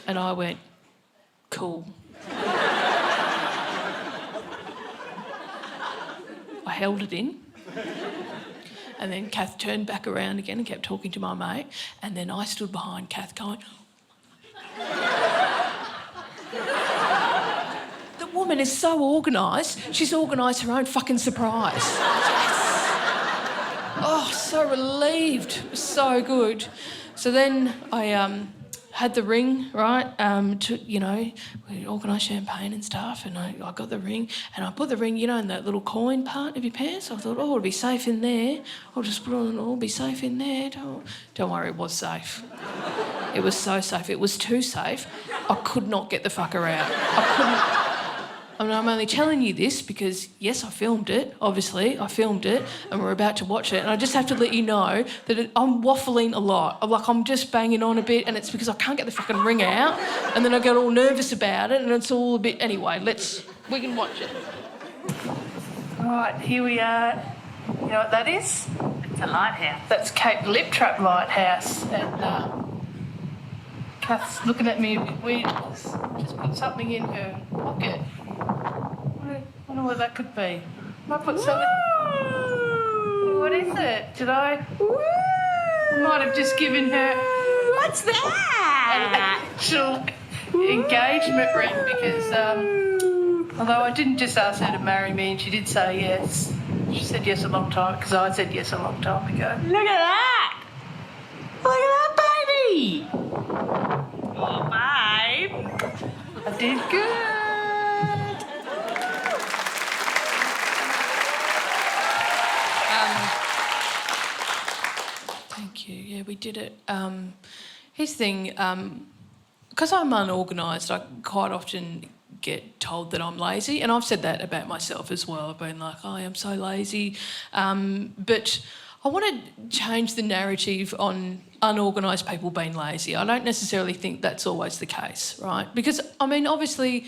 And I went, cool. I held it in. And then Kath turned back around again and kept talking to my mate. And then I stood behind Kath going, the woman is so organised. She's organised her own fucking surprise. Yes. Oh, so relieved. It was so good. So then I had the ring, right? We organised champagne and stuff, and I got the ring, and I put the ring, in that little coin part of your pants. I thought, oh, it'll be safe in there. I'll just put it on, it'll be safe in there. Don't worry, it was safe. It was so safe. It was too safe. I could not get the fucker out. I couldn't. I'm only telling you this because, yes, I filmed it, obviously. I filmed it and we're about to watch it. And I just have to let you know that I'm waffling a lot. I'm just banging on a bit, and it's because I can't get the fucking ring out. And then I get all nervous about it, and it's all a bit... Anyway, we can watch it. All right, here we are. You know what that is? It's a lighthouse. That's Cape Liptrap Lighthouse. And Kath's looking at me a bit weird. Just put something in her pocket. I wonder what that could be. Might put something... What is it? I might have just given her... What's that? An actual engagement ring because, although I didn't just ask her to marry me and she did say yes. She said yes a long time, because I said yes a long time ago. Look at that! Look at that, baby! Oh, babe. I did good. Thank you. Yeah, we did it. Here's the thing, because I'm unorganised, I quite often get told that I'm lazy, and I've said that about myself as well. I've been like, oh, I'm so lazy. But I want to change the narrative on unorganised people being lazy. I don't necessarily think that's always the case, right? Because, obviously,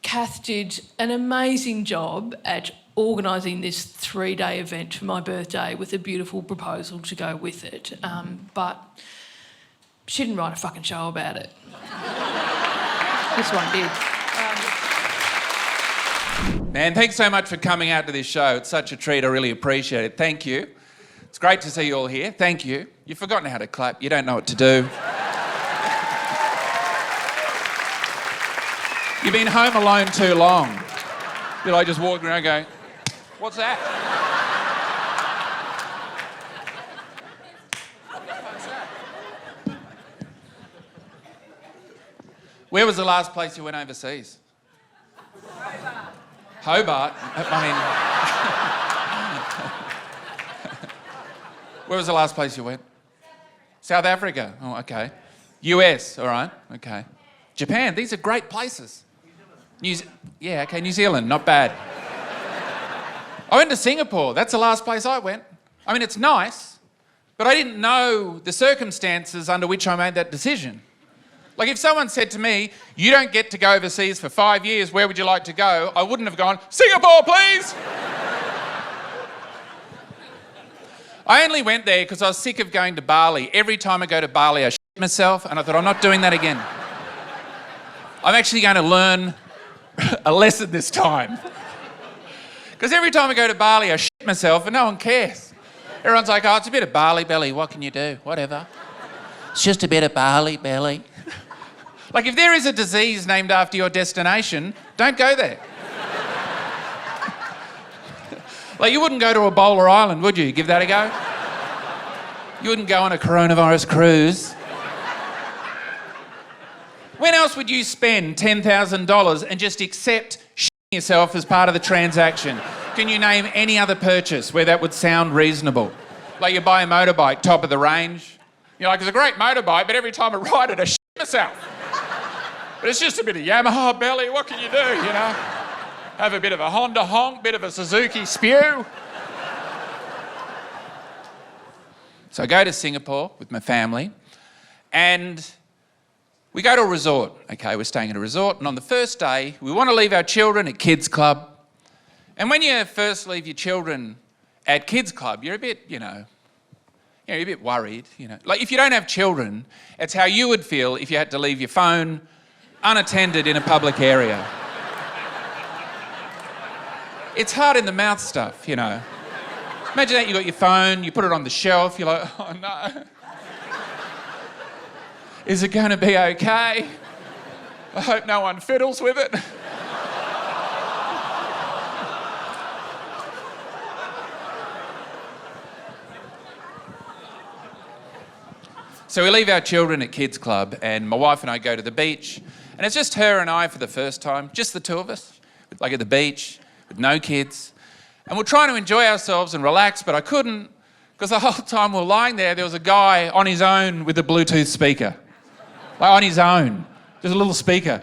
Kath did an amazing job at organising this 3-day event for my birthday with a beautiful proposal to go with it. But she didn't write a fucking show about it. This one did. Man, thanks so much for coming out to this show. It's such a treat. I really appreciate it. Thank you. It's great to see you all here. Thank you. You've forgotten how to clap. You don't know what to do. You've been home alone too long. You're just walking around going, what's that? Where was the last place you went overseas? Hobart. Where was the last place you went? South Africa. Oh, okay. US. All right. Okay. Japan. These are great places. New Zealand. Not bad. I went to Singapore. That's the last place I went. It's nice, but I didn't know the circumstances under which I made that decision. If someone said to me, you don't get to go overseas for 5 years, where would you like to go? I wouldn't have gone, Singapore, please! I only went there because I was sick of going to Bali. Every time I go to Bali, I shit myself, and I thought, I'm not doing that again. I'm actually going to learn a lesson this time. Because every time I go to Bali, I shit myself, and no one cares. Everyone's like, oh, it's a bit of Bali belly, what can you do? Whatever. It's just a bit of Bali belly. If there is a disease named after your destination, don't go there. You wouldn't go to Ebola Island, would you? Give that a go? You wouldn't go on a coronavirus cruise. When else would you spend $10,000 and just accept shitting yourself as part of the transaction? Can you name any other purchase where that would sound reasonable? Like you buy a motorbike, top of the range. You're like, it's a great motorbike, but every time I ride it, I shit myself. But it's just a bit of Yamaha belly, what can you do, you know? Have a bit of a Honda honk, bit of a Suzuki spew. So I go to Singapore with my family and we go to a resort. Okay, we're staying at a resort, and on the first day, we want to leave our children at kids' club. And when you first leave your children at kids' club, you're a bit, you're a bit worried, Like, if you don't have children, it's how you would feel if you had to leave your phone unattended in a public area. It's hard in the mouth stuff, Imagine that, you got your phone, you put it on the shelf, you're like, oh no. Is it going to be okay? I hope no one fiddles with it. So we leave our children at kids' club and my wife and I go to the beach, and it's just her and I for the first time, just the two of us, like at the beach, with no kids. And we're trying to enjoy ourselves and relax, but I couldn't, because the whole time we were lying there was a guy on his own with a Bluetooth speaker. Like on his own. Just a little speaker.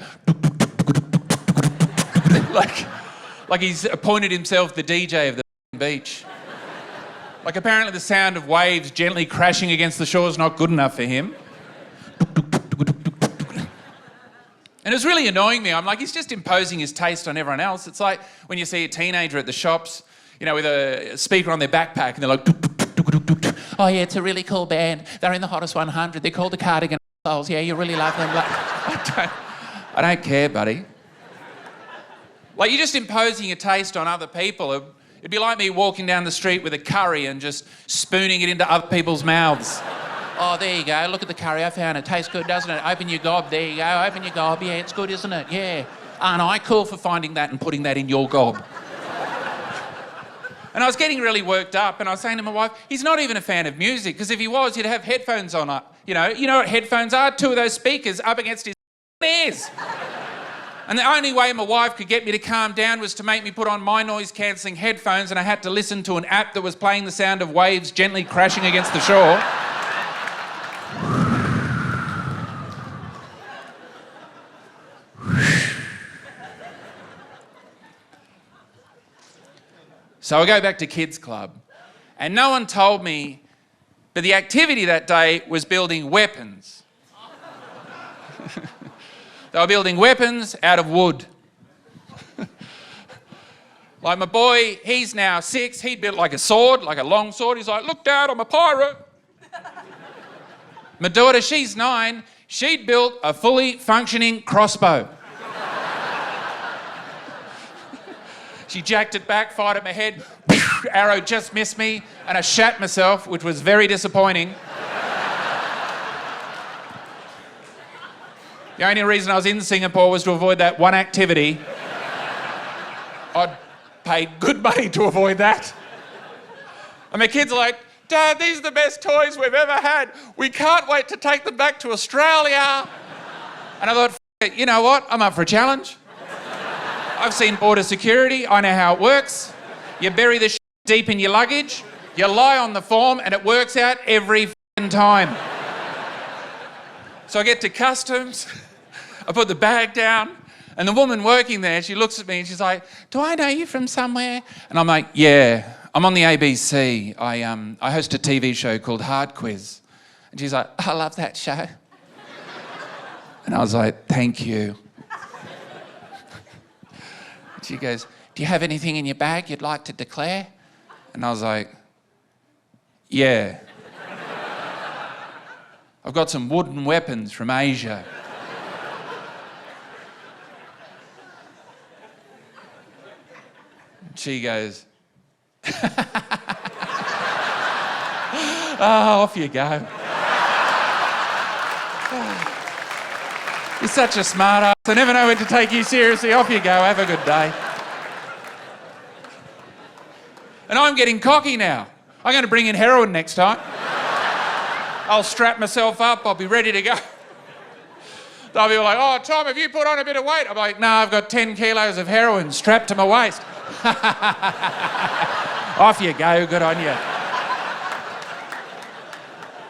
like he's appointed himself the DJ of the beach. Like apparently the sound of waves gently crashing against the shore is not good enough for him. And it was really annoying me. I'm like, he's just imposing his taste on everyone else. It's like when you see a teenager at the shops, with a speaker on their backpack and they're like, oh yeah, it's a really cool band. They're in the Hottest 100. They're called the Cardigan Souls. Yeah, you really love them. Like, I don't care, buddy. Like, you're just imposing your taste on other people. It'd be like me walking down the street with a curry and just spooning it into other people's mouths. Oh, there you go. Look at the curry I found. It tastes good, doesn't it? Open your gob. There you go. Open your gob. Yeah, it's good, isn't it? Yeah. Aren't I cool for finding that and putting that in your gob? And I was getting really worked up and I was saying to my wife, he's not even a fan of music, because if he was, he'd have headphones on. You know what headphones are? Two of those speakers up against his ears. And the only way my wife could get me to calm down was to make me put on my noise-cancelling headphones, and I had to listen to an app that was playing the sound of waves gently crashing against the shore. So I go back to kids' club, and no one told me that the activity that day was building weapons. They were building weapons out of wood. Like my boy, he's now 6, he built like a sword, like a long sword. He's like, look, Dad, I'm a pirate. My daughter, she's 9, she'd built a fully functioning crossbow. She jacked it back, fired at my head, arrow just missed me, and I shat myself, which was very disappointing. The only reason I was in Singapore was to avoid that one activity. I'd paid good money to avoid that. And my kids are like, Dad, these are the best toys we've ever had. We can't wait to take them back to Australia. And I thought, it, you know what? I'm up for a challenge. I've seen border security. I know how it works. You bury the shit deep in your luggage, you lie on the form, and it works out every time. So I get to customs, I put the bag down, and the woman working there, she looks at me and she's like, do I know you from somewhere? And I'm like, yeah, I'm on the ABC. I host a TV show called Hard Quiz. And she's like, I love that show. And I was like, thank you. She goes, do you have anything in your bag you'd like to declare? And I was like, yeah. I've got some wooden weapons from Asia. She goes, oh, off you go. You're such a smart ass. I never know when to take you seriously. Off you go. Have a good day. And I'm getting cocky now. I'm going to bring in heroin next time. I'll strap myself up. I'll be ready to go. They'll be like, oh, Tom, have you put on a bit of weight? I'm like, no, I've got 10 kilos of heroin strapped to my waist. Off you go, good on you.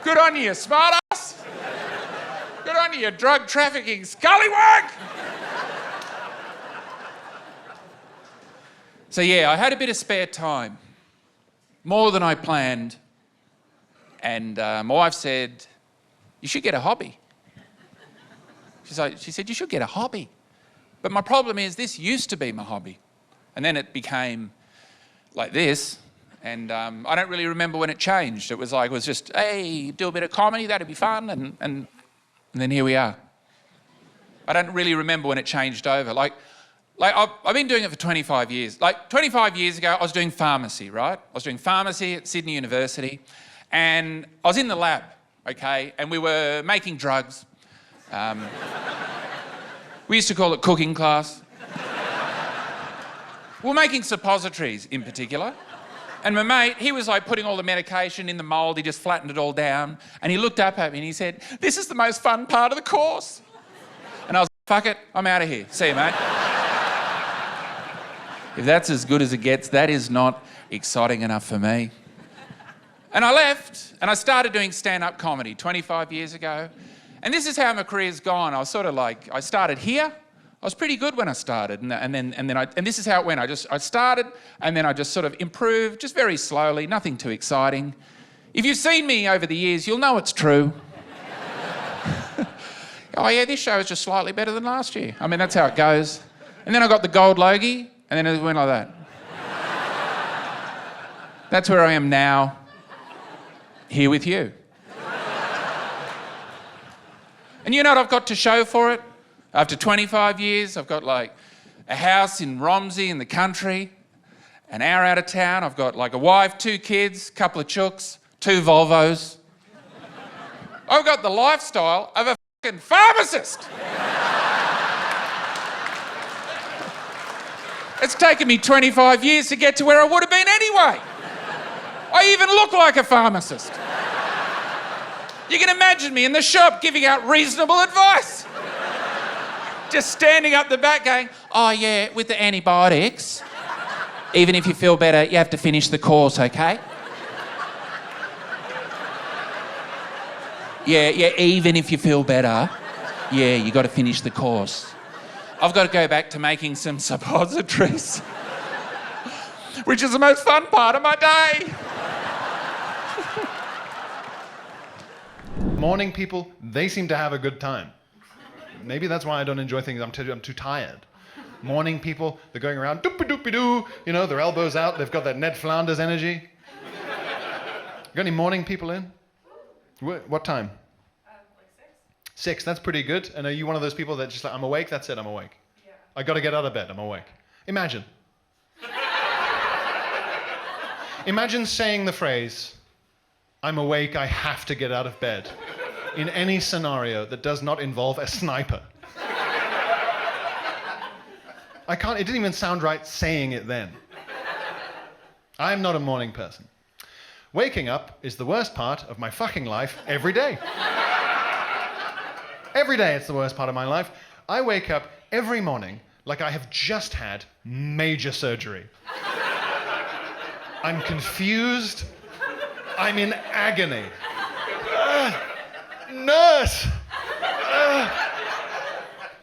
Good on you, smart ass. Good on you, drug trafficking scallywag. So yeah, I had a bit of spare time, more than I planned, and my wife said, you should get a hobby. She said, you should get a hobby. But my problem is this used to be my hobby, and then it became like this, and I don't really remember when it changed. It was just, hey, do a bit of comedy, that'd be fun, and then here we are. I don't really remember when it changed over. Like I've been doing it for 25 years. Like 25 years ago, I was doing pharmacy, right? I was doing pharmacy at Sydney University, and I was in the lab, okay? And we were making drugs. We used to call it cooking class. We were making suppositories in particular. And my mate, he was like putting all the medication in the mould, he just flattened it all down, and he looked up at me and he said, this is the most fun part of the course. And I was like, fuck it, I'm out of here. See you, mate. If that's as good as it gets, that is not exciting enough for me. And I left, and I started doing stand-up comedy 25 years ago. And this is how my career's gone. I was sort of like, I started here. I was pretty good when I started, and this is how it went. I started, and then I just sort of improved, just very slowly, nothing too exciting. If you've seen me over the years, you'll know it's true. Oh yeah, this show is just slightly better than last year. I mean, that's how it goes. And then I got the gold logie, and then it went like that. That's where I am now, here with you. And you know what I've got to show for it? After 25 years, I've got like a house in Romsey in the country, an hour out of town. I've got like a wife, 2 kids, a couple of chooks, 2 Volvos. I've got the lifestyle of a fucking pharmacist. It's taken me 25 years to get to where I would have been anyway. I even look like a pharmacist. You can imagine me in the shop giving out reasonable advice. Just standing up the back going, oh yeah, with the antibiotics, even if you feel better, you have to finish the course, okay? Yeah, even if you feel better, yeah, you got to finish the course. I've got to go back to making some suppositories, which is the most fun part of my day. Morning people, they seem to have a good time. Maybe that's why I don't enjoy things. I'm too tired. Morning people, they're going around doopy-doopy-doo, you know, their elbows out, they've got that Ned Flanders energy. Got any morning people in? What time? Like 6. 6, that's pretty good. And are you one of those people that just like, I'm awake, that's it, I'm awake? Yeah. I got to get out of bed, I'm awake. Imagine. Imagine saying the phrase, I'm awake, I have to get out of bed, in any scenario that does not involve a sniper. It didn't even sound right saying it then. I'm not a morning person. Waking up is the worst part of my fucking life every day. Every day it's the worst part of my life. I wake up every morning like I have just had major surgery. I'm confused. I'm in agony. Nurse!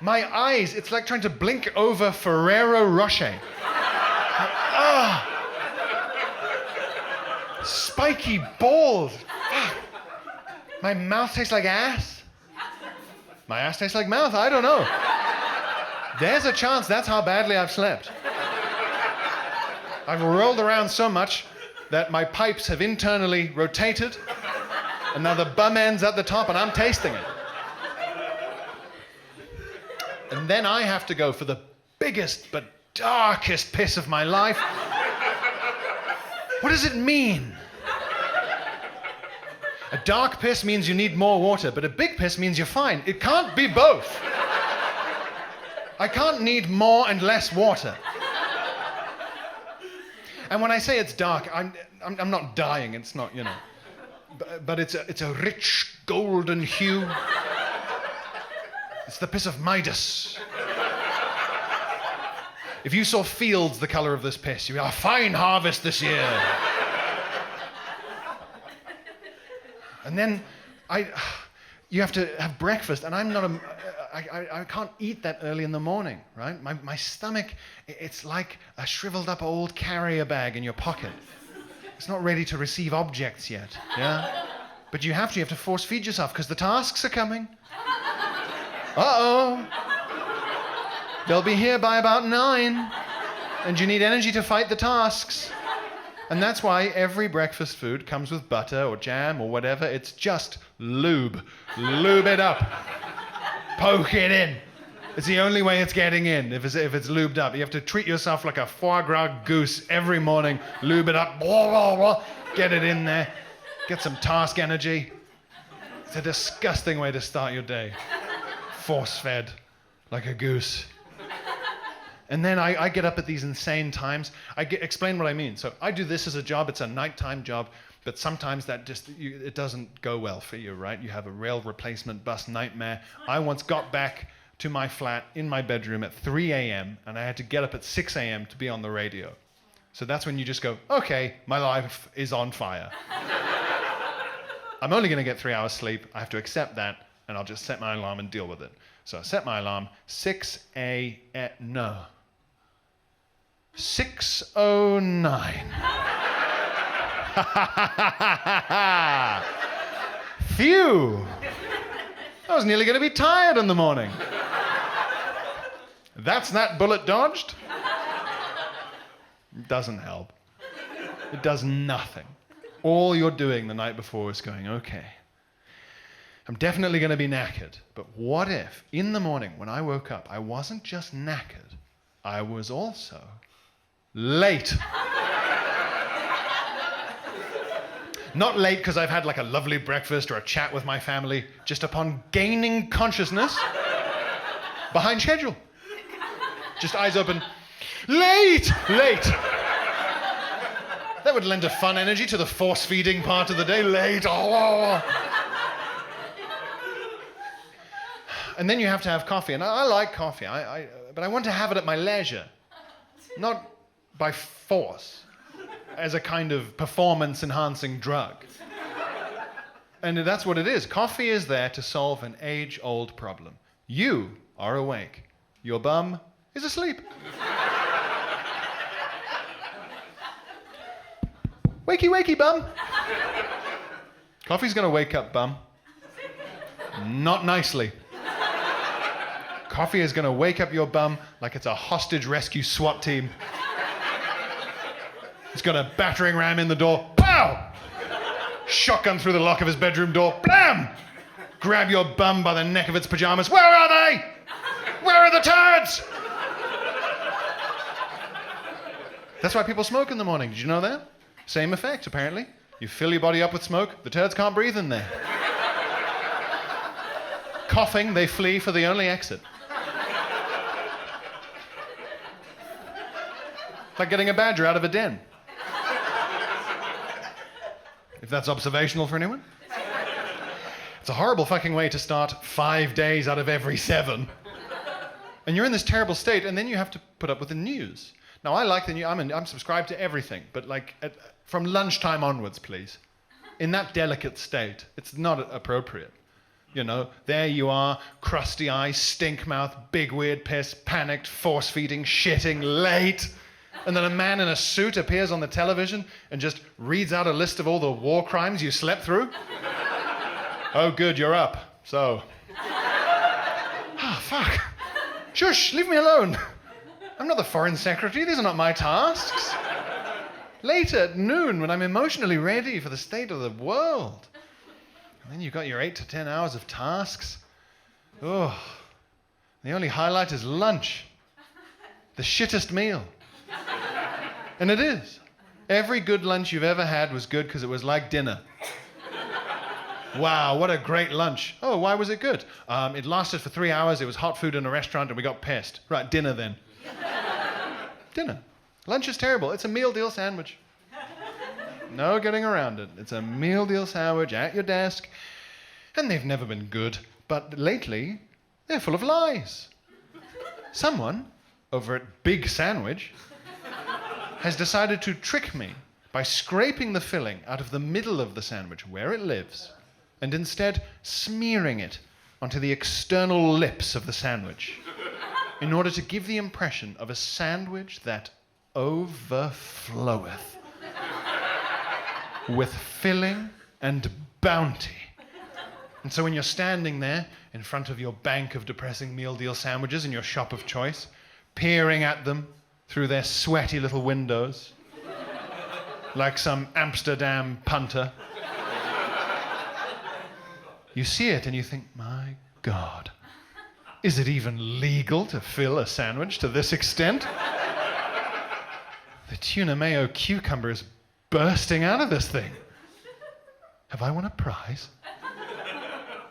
My eyes, it's like trying to blink over Ferrero Rocher. Spiky balls. My mouth tastes like ass. My ass tastes like mouth, I don't know. There's a chance that's how badly I've slept. I've rolled around so much that my pipes have internally rotated, and now the bum end's at the top and I'm tasting it. And then I have to go for the biggest but darkest piss of my life. What does it mean? A dark piss means you need more water, but a big piss means you're fine. It can't be both. I can't need more and less water. And when I say it's dark, I'm not dying. It's not, you know. But it's a rich golden hue. It's the piss of Midas. If you saw fields the colour of this piss, you'd be a fine harvest this year. And then you have to have breakfast, and I can't eat that early in the morning, right? My stomach, it's like a shriveled up old carrier bag in your pocket. It's not ready to receive objects yet, yeah? But you have to force feed yourself because the tasks are coming. Uh-oh. They'll be here by about 9, and you need energy to fight the tasks. And that's why every breakfast food comes with butter or jam or whatever. It's just lube. Lube it up. Poke it in. It's the only way it's getting in, if it's lubed up. You have to treat yourself like a foie gras goose every morning. Lube it up. Blah, blah, blah. Get it in there. Get some task energy. It's a disgusting way to start your day. Force-fed like a goose. And then I get up at these insane times. Explain what I mean. So I do this as a job. It's a nighttime job. But sometimes it doesn't go well for you, right? You have a rail replacement bus nightmare. I once got back to my flat in my bedroom at 3 a.m. and I had to get up at 6 a.m. to be on the radio. So that's when you just go, okay, my life is on fire. I'm only going to get 3 hours sleep. I have to accept that, and I'll just set my alarm and deal with it. So I set my alarm, 6 a.m. 6:09. Phew! I was nearly going to be tired in the morning. That's that bullet dodged. It doesn't help. It does nothing. All you're doing the night before is going, okay, I'm definitely going to be knackered. But what if, in the morning, when I woke up, I wasn't just knackered, I was also late. Not late because I've had like a lovely breakfast or a chat with my family, just upon gaining consciousness, behind schedule. Just eyes open, late. That would lend a fun energy to the force-feeding part of the day, late. Oh. And then you have to have coffee, and I like coffee, but I want to have it at my leisure, not by force, as a kind of performance-enhancing drug. And that's what it is. Coffee is there to solve an age-old problem. You are awake. Your bum is asleep. Wakey, wakey, bum. Coffee's gonna wake up, bum. Not nicely. Coffee is gonna wake up your bum like it's a hostage rescue SWAT team. It's got a battering ram in the door. Pow! Shotgun through the lock of his bedroom door. Blam! Grab your bum by the neck of its pajamas. Where are they? Where are the turds? That's why people smoke in the morning. Did you know that? Same effect, apparently. You fill your body up with smoke, the turds can't breathe in there. Coughing, they flee for the only exit. Like getting a badger out of a den. If that's observational for anyone. It's a horrible fucking way to start 5 days out of every 7. And you're in this terrible state, and then you have to put up with the news. Now, I like the news. I'm subscribed to everything, but like from lunchtime onwards, please. In that delicate state, it's not appropriate. You know, there you are, crusty eyes, stink mouth, big weird piss, panicked, force-feeding, shitting, late. And then a man in a suit appears on the television and just reads out a list of all the war crimes you slept through. Oh, good, you're up. So. Oh, fuck. Shush, leave me alone. I'm not the foreign secretary. These are not my tasks. Later at noon, when I'm emotionally ready for the state of the world. And then you've got your 8 to 10 hours of tasks. Oh, the only highlight is lunch. The shittest meal. And it is. Every good lunch you've ever had was good because it was like dinner. Wow, what a great lunch. Oh, why was it good? It lasted for 3 hours. It was hot food in a restaurant and we got pissed. Right, dinner then. Dinner. Lunch is terrible. It's a meal deal sandwich. No getting around it. It's a meal deal sandwich at your desk. And they've never been good. But lately, They're full of lies. Someone, over at Big Sandwich, has decided to trick me by scraping the filling out of the middle of the sandwich where it lives and instead smearing it onto the external lips of the sandwich in order to give the impression of a sandwich that overfloweth with filling and bounty. And so when you're standing there in front of your bank of depressing meal deal sandwiches in your shop of choice, peering at them through their sweaty little windows, like some Amsterdam punter, you see it and you think, my God, is it even legal to fill a sandwich to this extent? The tuna mayo cucumber is bursting out of this thing. Have I won a prize?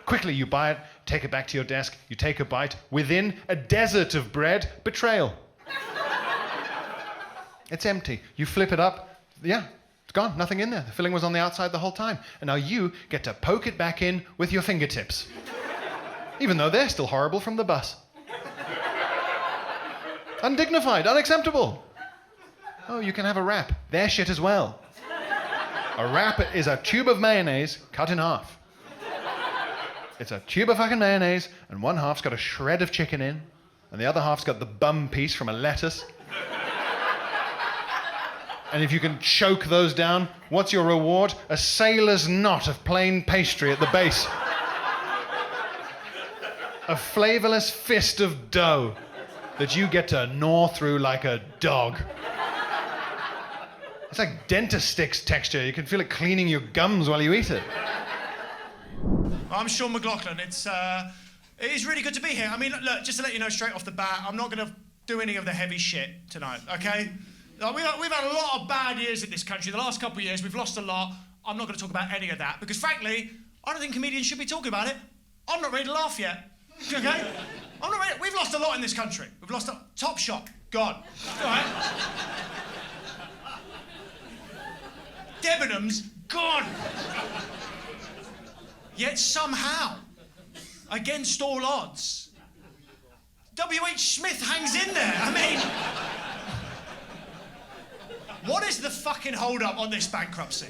Quickly, you buy it, take it back to your desk, you take a bite. Within a desert of bread, betrayal. It's empty. You flip it up, yeah, it's gone, nothing in there. The filling was on the outside the whole time. And now you get to poke it back in with your fingertips. Even though they're still horrible from the bus. Undignified, unacceptable. Oh, you can have a wrap. They're shit as well. A wrap is a tube of mayonnaise cut in half. It's a tube of fucking mayonnaise, and one half's got a shred of chicken in, and the other half's got the bum piece from a lettuce. And if you can choke those down, what's your reward? A sailor's knot of plain pastry at the base. A flavourless fist of dough that you get to gnaw through like a dog. It's like dentist sticks texture. You can feel it cleaning your gums while you eat it. I'm Sean McLoughlin. It is really good to be here. I mean, look, just to let you know straight off the bat, I'm not going to do any of the heavy shit tonight, okay? We've had a lot of bad years in this country. The last couple of years, we've lost a lot. I'm not going to talk about any of that because, frankly, I don't think comedians should be talking about it. I'm not ready to laugh yet, okay? I'm not ready. We've lost a lot in this country. We've lost a Top Shop, gone. All right? Debenhams, gone. Yet somehow, against all odds, W.H. Smith hangs in there. I mean, what is the fucking hold-up on this bankruptcy?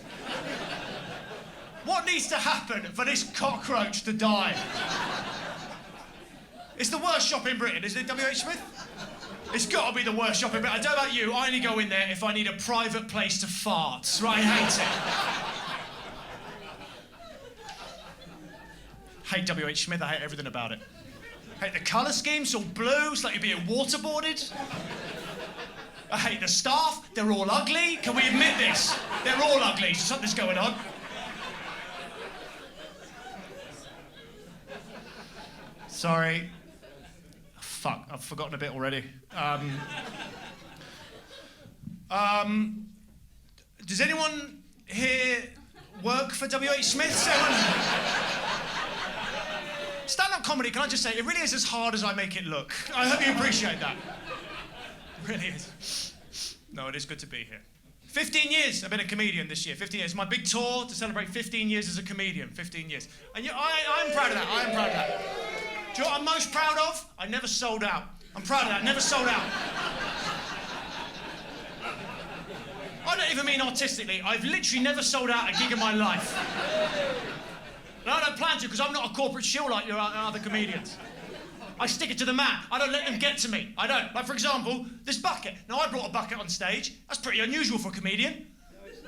What needs to happen for this cockroach to die? It's the worst shop in Britain, isn't it, W.H. Smith? It's got to be the worst shop in Britain. I don't know about you, I only go in there if I need a private place to fart. Right, I hate it. Hate W.H. Smith, I hate everything about it. Hate the colour scheme, it's all blue, it's like you're being waterboarded. I hate the staff, they're all ugly. Can we admit this? They're all ugly, something's going on. Sorry. Fuck, I've forgotten a bit already. Does anyone here work for W.H. Smith? Stand-up comedy, can I just say, it really is as hard as I make it look. I hope you appreciate that. It really is. No, it is good to be here. 15 years I've been a comedian this year, 15 years. My big tour to celebrate 15 years as a comedian, 15 years. And I'm proud of that, I am proud of that. Do you know what I'm most proud of? I never sold out. I'm proud of that, never sold out. I don't even mean artistically, I've literally never sold out a gig in my life. And I don't plan to, because I'm not a corporate shill like your other comedians. I stick it to the man. I don't let them get to me. I don't. Like, for example, this bucket. Now, I brought a bucket on stage. That's pretty unusual for a comedian.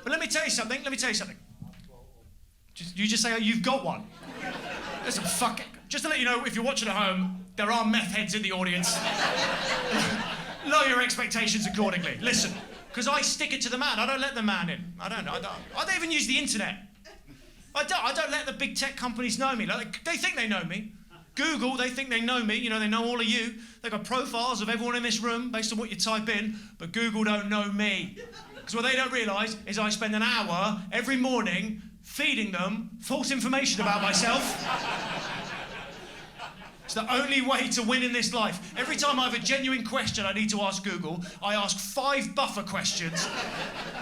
But let me tell you something. You just say, oh, you've got one. Listen, fuck it. Just to let you know, if you're watching at home, there are meth heads in the audience. Lower your expectations accordingly. Listen, because I stick it to the man. I don't let the man in. I don't even use the internet. I don't let the big tech companies know me. Like, they think they know me. Google, they think they know me. You know, they know all of you. They've got profiles of everyone in this room based on what you type in, but Google don't know me. Because what they don't realise is I spend an hour every morning feeding them false information about myself. It's the only way to win in this life. Every time I have a genuine question I need to ask Google, I ask 5 buffer questions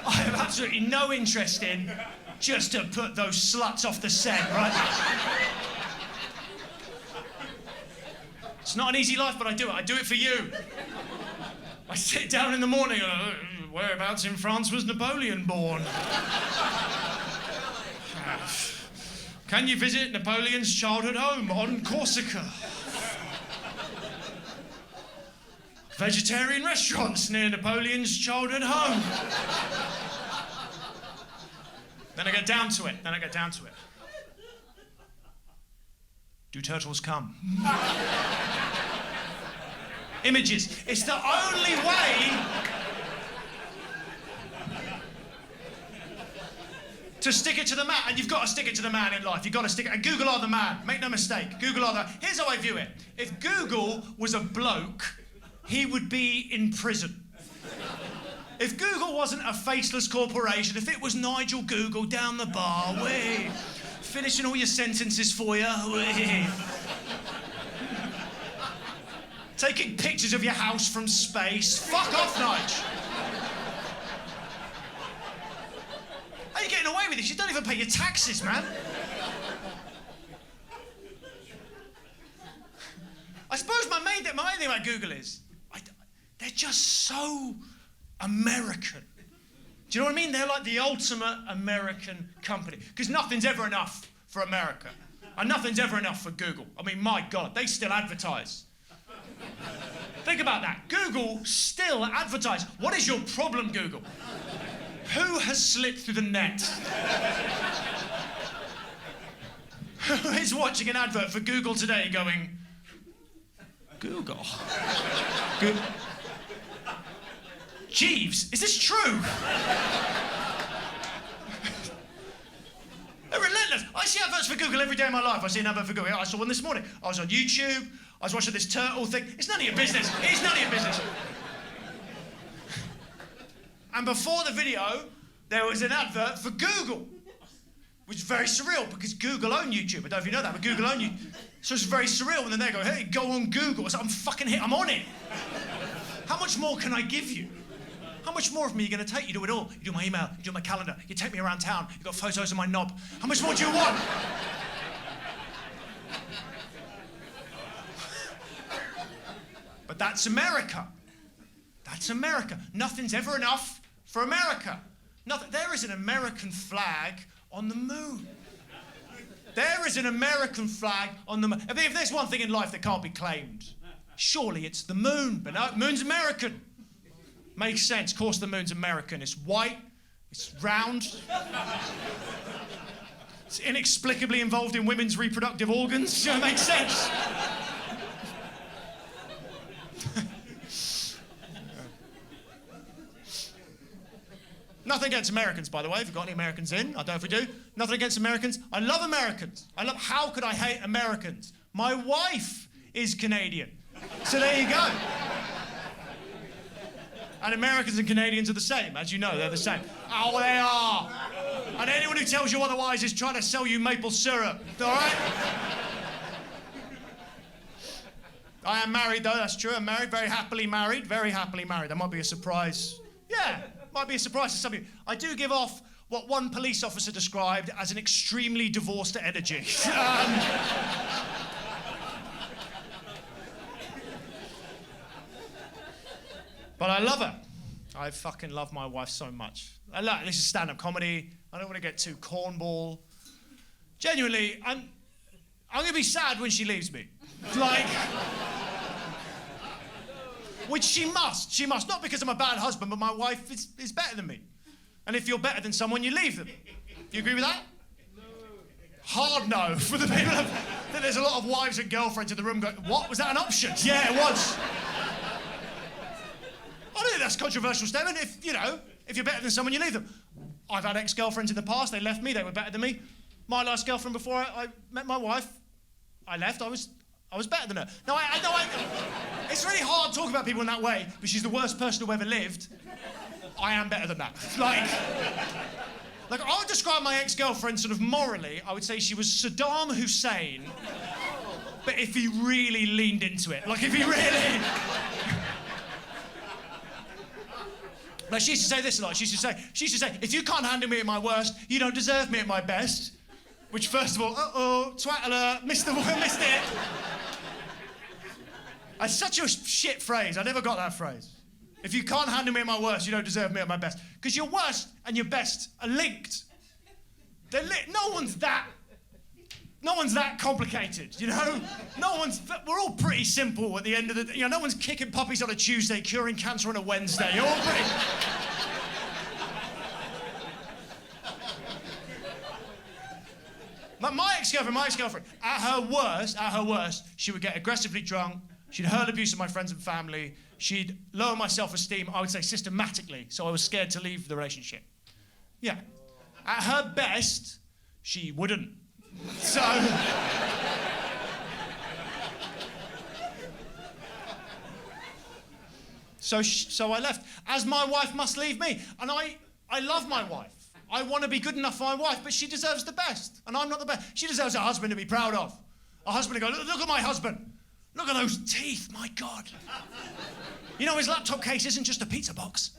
I have absolutely no interest in, just to put those sluts off the set, right? It's not an easy life, but I do it. I do it for you. I sit down in the morning and whereabouts in France was Napoleon born? Can you visit Napoleon's childhood home on Corsica? Vegetarian restaurants near Napoleon's childhood home. Then I get down to it. Do turtles come? Images. It's the only way to stick it to the man. And you've got to stick it to the man in life. You've got to stick it. And Google are the man. Make no mistake. Google are the... Here's how I view it. If Google was a bloke, he would be in prison. If Google wasn't a faceless corporation, if it was Nigel Google down the bar, finishing all your sentences for you, taking pictures of your house from space, fuck off, Nige. How are you getting away with this? You don't even pay your taxes, man. I suppose my main thing about Google is, they're just so American. Do you know what I mean? They're like the ultimate American company. Because nothing's ever enough for America. And nothing's ever enough for Google. I mean, my God, they still advertise. Think about that. Google still advertise. What is your problem, Google? Who has slipped through the net? Who is watching an advert for Google today going, Google? Jeeves, is this true? They're relentless. I see adverts for Google every day of my life. I see an advert for Google. I saw one this morning. I was on YouTube. I was watching this turtle thing. It's none of your business. It's none of your business. And before the video, there was an advert for Google, which is very surreal because Google own YouTube. I don't know if you know that, but Google own you. So it's very surreal when they go, hey, go on Google. I said, I'm fucking hit. I'm on it. How much more can I give you? How much more of me are you going to take? You do it all. You do my email, you do my calendar, you take me around town, you've got photos of my knob. How much more do you want? But that's America. That's America. Nothing's ever enough for America. Nothing. There is an American flag on the moon. There is an American flag on the moon. I mean, if there's one thing in life that can't be claimed, surely it's the moon. But no, moon's American. Makes sense. Of course the moon's American. It's white. It's round. It's inexplicably involved in women's reproductive organs. So it makes sense. Nothing against Americans, by the way, if you've got any Americans in. I don't know if we do. Nothing against Americans. I love Americans. How could I hate Americans? My wife is Canadian. So there you go. And Americans and Canadians are the same. As you know, they're the same. Oh, they are. And anyone who tells you otherwise is trying to sell you maple syrup. All right? I am married, though. That's true. I'm married. Very happily married. Very happily married. That might be a surprise. Yeah, might be a surprise to some of you. I do give off what one police officer described as an extremely divorced energy. But I love her. I fucking love my wife so much. This is stand-up comedy. I don't want to get too cornball. Genuinely, I'm going to be sad when she leaves me. Like, which she must. She must. Not because I'm a bad husband, but my wife is better than me. And if you're better than someone, you leave them. Do you agree with that? No. Hard no. For the people that there's a lot of wives and girlfriends in the room going, what? Was that an option? Yeah, it was. I don't think that's a controversial statement. If you're better than someone, you leave them. I've had ex-girlfriends in the past. They left me. They were better than me. My last girlfriend before I met my wife, I left. I was better than her. No, it's really hard talking about people in that way, but she's the worst person who ever lived. I am better than that. Like I would describe my ex-girlfriend sort of morally. I would say she was Saddam Hussein, but if he really leaned into it. Like if he really... Like she used to say this a lot. She used to say, if you can't handle me at my worst, you don't deserve me at my best. Which, first of all, twat alert, missed it. It's such a shit phrase. I never got that phrase. If you can't handle me at my worst, you don't deserve me at my best. Because your worst and your best are linked. No one's that complicated, you know? We're all pretty simple at the end of the, no one's kicking puppies on a Tuesday, curing cancer on a Wednesday. You're all pretty... My ex-girlfriend, at her worst, she would get aggressively drunk, she'd hurl abuse of my friends and family, she'd lower my self-esteem, I would say systematically, so I was scared to leave the relationship. Yeah. At her best, she wouldn't. So... So I left, as my wife must leave me. And I love my wife. I want to be good enough for my wife, but she deserves the best, and I'm not the best. She deserves a husband to be proud of. A husband to go, look at my husband. Look at those teeth, my God. You know, his laptop case isn't just a pizza box.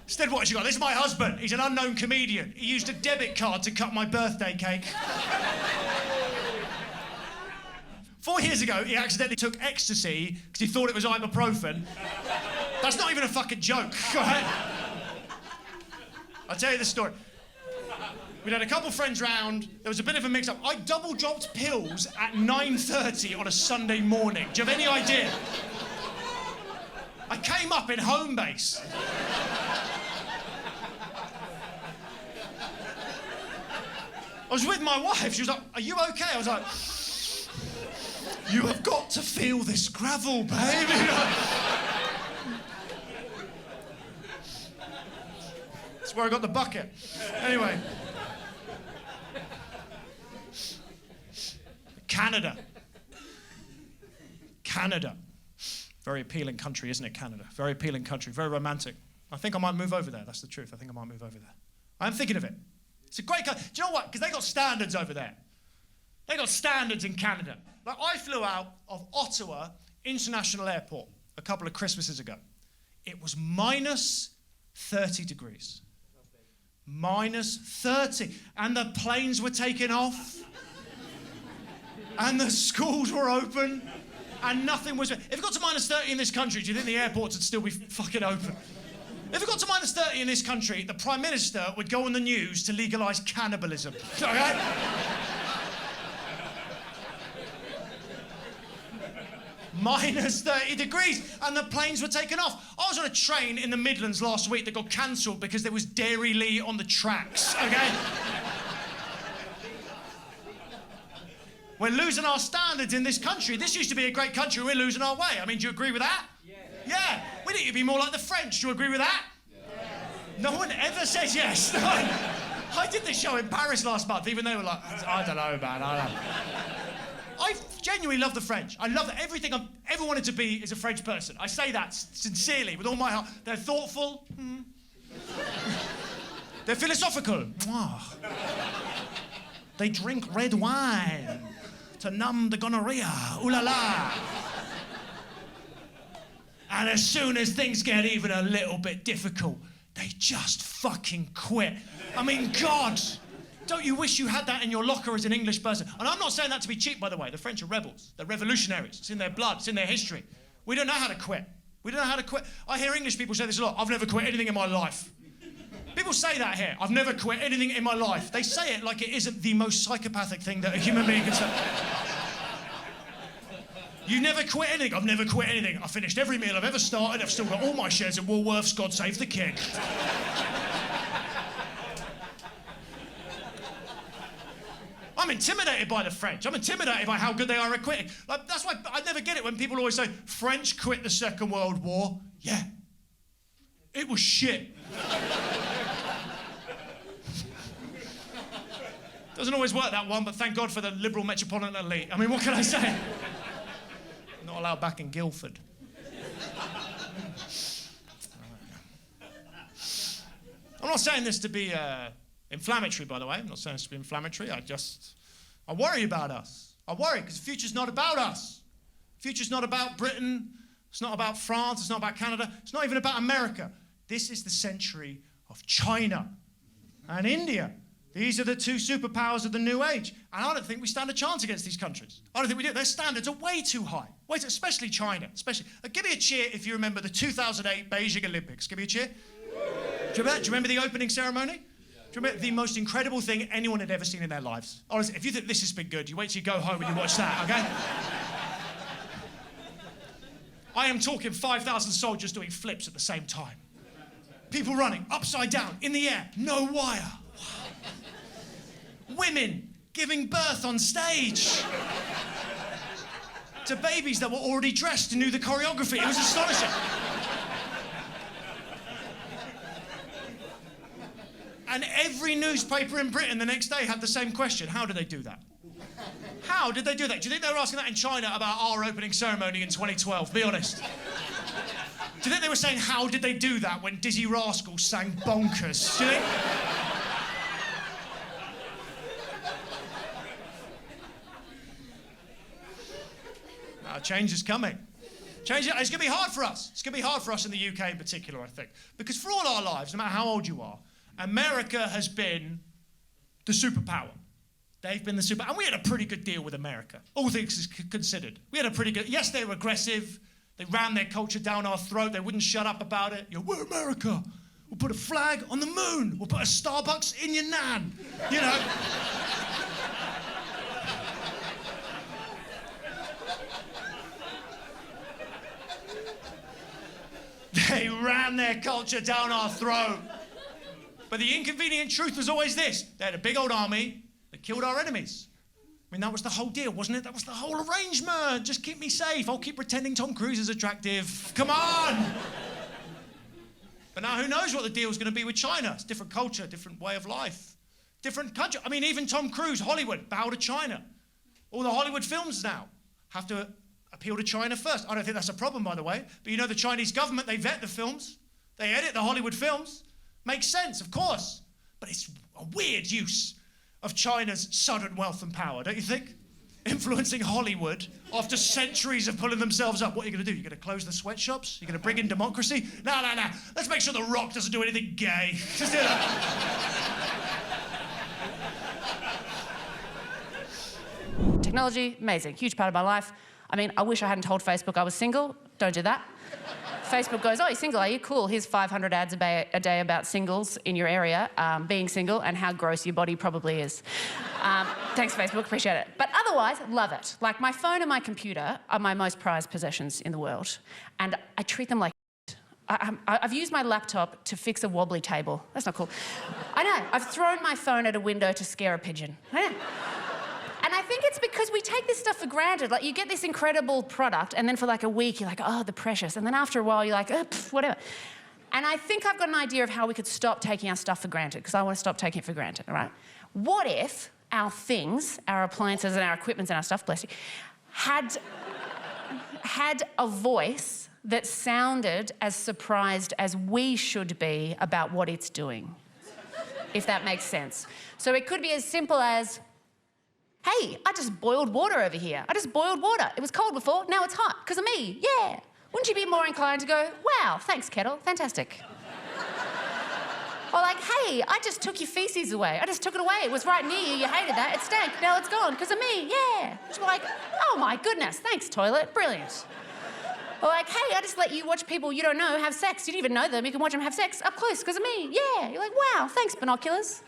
Instead, what has she got? This is my husband. He's an unknown comedian. He used a debit card to cut my birthday cake. 4 years ago, he accidentally took ecstasy because he thought it was ibuprofen. That's not even a fucking joke, right? I'll tell you the story. We'd had a couple friends round. There was a bit of a mix-up. I double-dropped pills at 9:30 on a Sunday morning. Do you have any idea? I came up in home base. I was with my wife. She was like, "Are you okay?" I was like, "You have got to feel this gravel, baby." That's where I got the bucket. Anyway. Canada. Very appealing country, isn't it, Canada? Very appealing country, very romantic. I think I might move over there. That's the truth. I think I might move over there. I'm thinking of it. It's a great country. Do you know what? Because they got standards over there. They got standards in Canada. Like, I flew out of Ottawa International Airport a couple of Christmases ago. It was minus 30 degrees. Minus 30. And the planes were taking off. And the schools were open. And nothing was... If it got to minus 30 in this country, do you think the airports would still be fucking open? If it got to minus 30 in this country, the Prime Minister would go on the news to legalise cannibalism. Okay? Minus 30 degrees, and the planes were taken off. I was on a train in the Midlands last week that got cancelled because there was Dairy Lee on the tracks, okay? We're losing our standards in this country. This used to be a great country. We're losing our way. I mean, do you agree with that? Yeah. Yeah. We need to be more like the French. Do you agree with that? Yeah. No one ever says yes. No. I did this show in Paris last month. Even they were like, I don't know, man. I don't know. I genuinely love the French. I love that. Everything I've ever wanted to be is a French person. I say that sincerely, with all my heart. They're thoughtful. They're philosophical. They drink red wine to numb the gonorrhea. Ooh la la. And as soon as things get even a little bit difficult, they just fucking quit. I mean, God, don't you wish you had that in your locker as an English person? And I'm not saying that to be cheap, by the way. The French are rebels. They're revolutionaries. It's in their blood. It's in their history. We don't know how to quit. We don't know how to quit. I hear English people say this a lot. I've never quit anything in my life. People say that here. I've never quit anything in my life. They say it like it isn't the most psychopathic thing that a human being can say. You never quit anything. I've never quit anything. I finished every meal I've ever started. I've still got all my shares in Woolworths. God save the king. I'm intimidated by the French. I'm intimidated by how good they are at quitting. Like, that's why I never get it when people always say, French quit the Second World War. Yeah. It was shit. Doesn't always work, that one, but thank God for the liberal metropolitan elite. I mean, what can I say? Not allowed back in Guildford. I'm not saying this to be inflammatory, by the way. I'm not saying this to be inflammatory. I worry about us. I worry because the future's not about us. The future's not about Britain. It's not about France. It's not about Canada. It's not even about America. This is the century of China and India. These are the two superpowers of the new age. And I don't think we stand a chance against these countries. I don't think we do. Their standards are way too high. Especially China. Give me a cheer if you remember the 2008 Beijing Olympics. Give me a cheer. Do you remember the opening ceremony? Do you remember the most incredible thing anyone had ever seen in their lives? Honestly, if you think this has been good, you wait till you go home and you watch that, okay? I am talking 5,000 soldiers doing flips at the same time. People running upside down, in the air, no wire. Women giving birth on stage to babies that were already dressed and knew the choreography. It was astonishing. And every newspaper in Britain the next day had the same question. How did they do that? How did they do that? Do you think they were asking that in China about our opening ceremony in 2012? Be honest. Do you think they were saying, how did they do that when Dizzy Rascals sang Bonkers? Do you think? Change is coming. It's going to be hard for us. It's going to be hard for us in the UK in particular, I think. Because for all our lives, no matter how old you are, America has been the superpower. They've been the super... And we had a pretty good deal with America, all things considered. We had a pretty good... Yes, they were aggressive. They rammed their culture down our throat. They wouldn't shut up about it. We're America. We'll put a flag on the moon. We'll put a Starbucks in your nan. You know... They ran their culture down our throat. But the inconvenient truth was always this. They had a big old army that killed our enemies. I mean, that was the whole deal, wasn't it? That was the whole arrangement. Just keep me safe. I'll keep pretending Tom Cruise is attractive. Come on! But now who knows what the deal's going to be with China? It's a different culture, different way of life. Different country. I mean, even Tom Cruise, Hollywood, bow to China. All the Hollywood films now have to appeal to China first. I don't think that's a problem, by the way. But you know the Chinese government, they vet the films. They edit the Hollywood films. Makes sense, of course. But it's a weird use of China's sudden wealth and power, don't you think? Influencing Hollywood after centuries of pulling themselves up. What are you going to do? You're going to close the sweatshops? You're going to bring in democracy? No. Let's make sure The Rock doesn't do anything gay. Just do that. Technology, amazing, huge part of my life. I mean, I wish I hadn't told Facebook I was single. Don't do that. Facebook goes, oh, you're single, are you? Cool, here's 500 ads a day about singles in your area, being single, and how gross your body probably is. Thanks, Facebook, appreciate it. But otherwise, love it. Like, my phone and my computer are my most prized possessions in the world, and I treat them like I've used my laptop to fix a wobbly table. That's not cool. I know, I've thrown my phone at a window to scare a pigeon. I know. And I think it's because we take this stuff for granted. Like, you get this incredible product, and then for like a week, you're like, oh, the precious. And then after a while, you're like, oh, whatever. And I think I've got an idea of how we could stop taking our stuff for granted, because I want to stop taking it for granted, all right? What if our things, our appliances and our equipment and our stuff, bless you, had a voice that sounded as surprised as we should be about what it's doing, if that makes sense. So it could be as simple as, hey, I just boiled water over here. I just boiled water. It was cold before, now it's hot, because of me, yeah. Wouldn't you be more inclined to go, wow, thanks, kettle, fantastic. Or like, hey, I just took your feces away. I just took it away. It was right near you. You hated that. It stank. Now it's gone because of me. Yeah. Just like, oh my goodness, thanks, toilet. Brilliant. Or like, hey, I just let you watch people you don't know have sex. You didn't even know them. You can watch them have sex up close because of me. Yeah. You're like, wow, thanks, binoculars.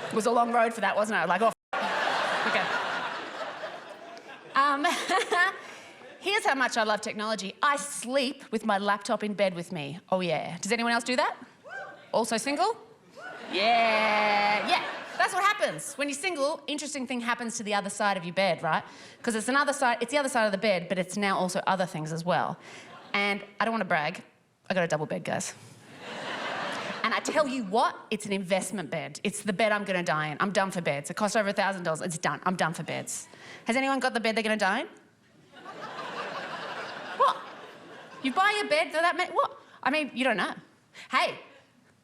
It was a long road for that, wasn't it? Like, oh, okay. Here's how much I love technology. I sleep with my laptop in bed with me. Oh, yeah. Does anyone else do that? Also single? Yeah. That's what happens. When you're single, interesting thing happens to the other side of your bed, right? Because it's the other side of the bed, but it's now also other things as well. And I don't want to brag. I got a double bed, guys. And I tell you what, it's an investment bed. It's the bed I'm going to die in. I'm done for beds. It costs over $1,000. It's done. I'm done for beds. Has anyone got the bed they're going to die in? What? You buy a bed for that what? I mean, you don't know. Hey,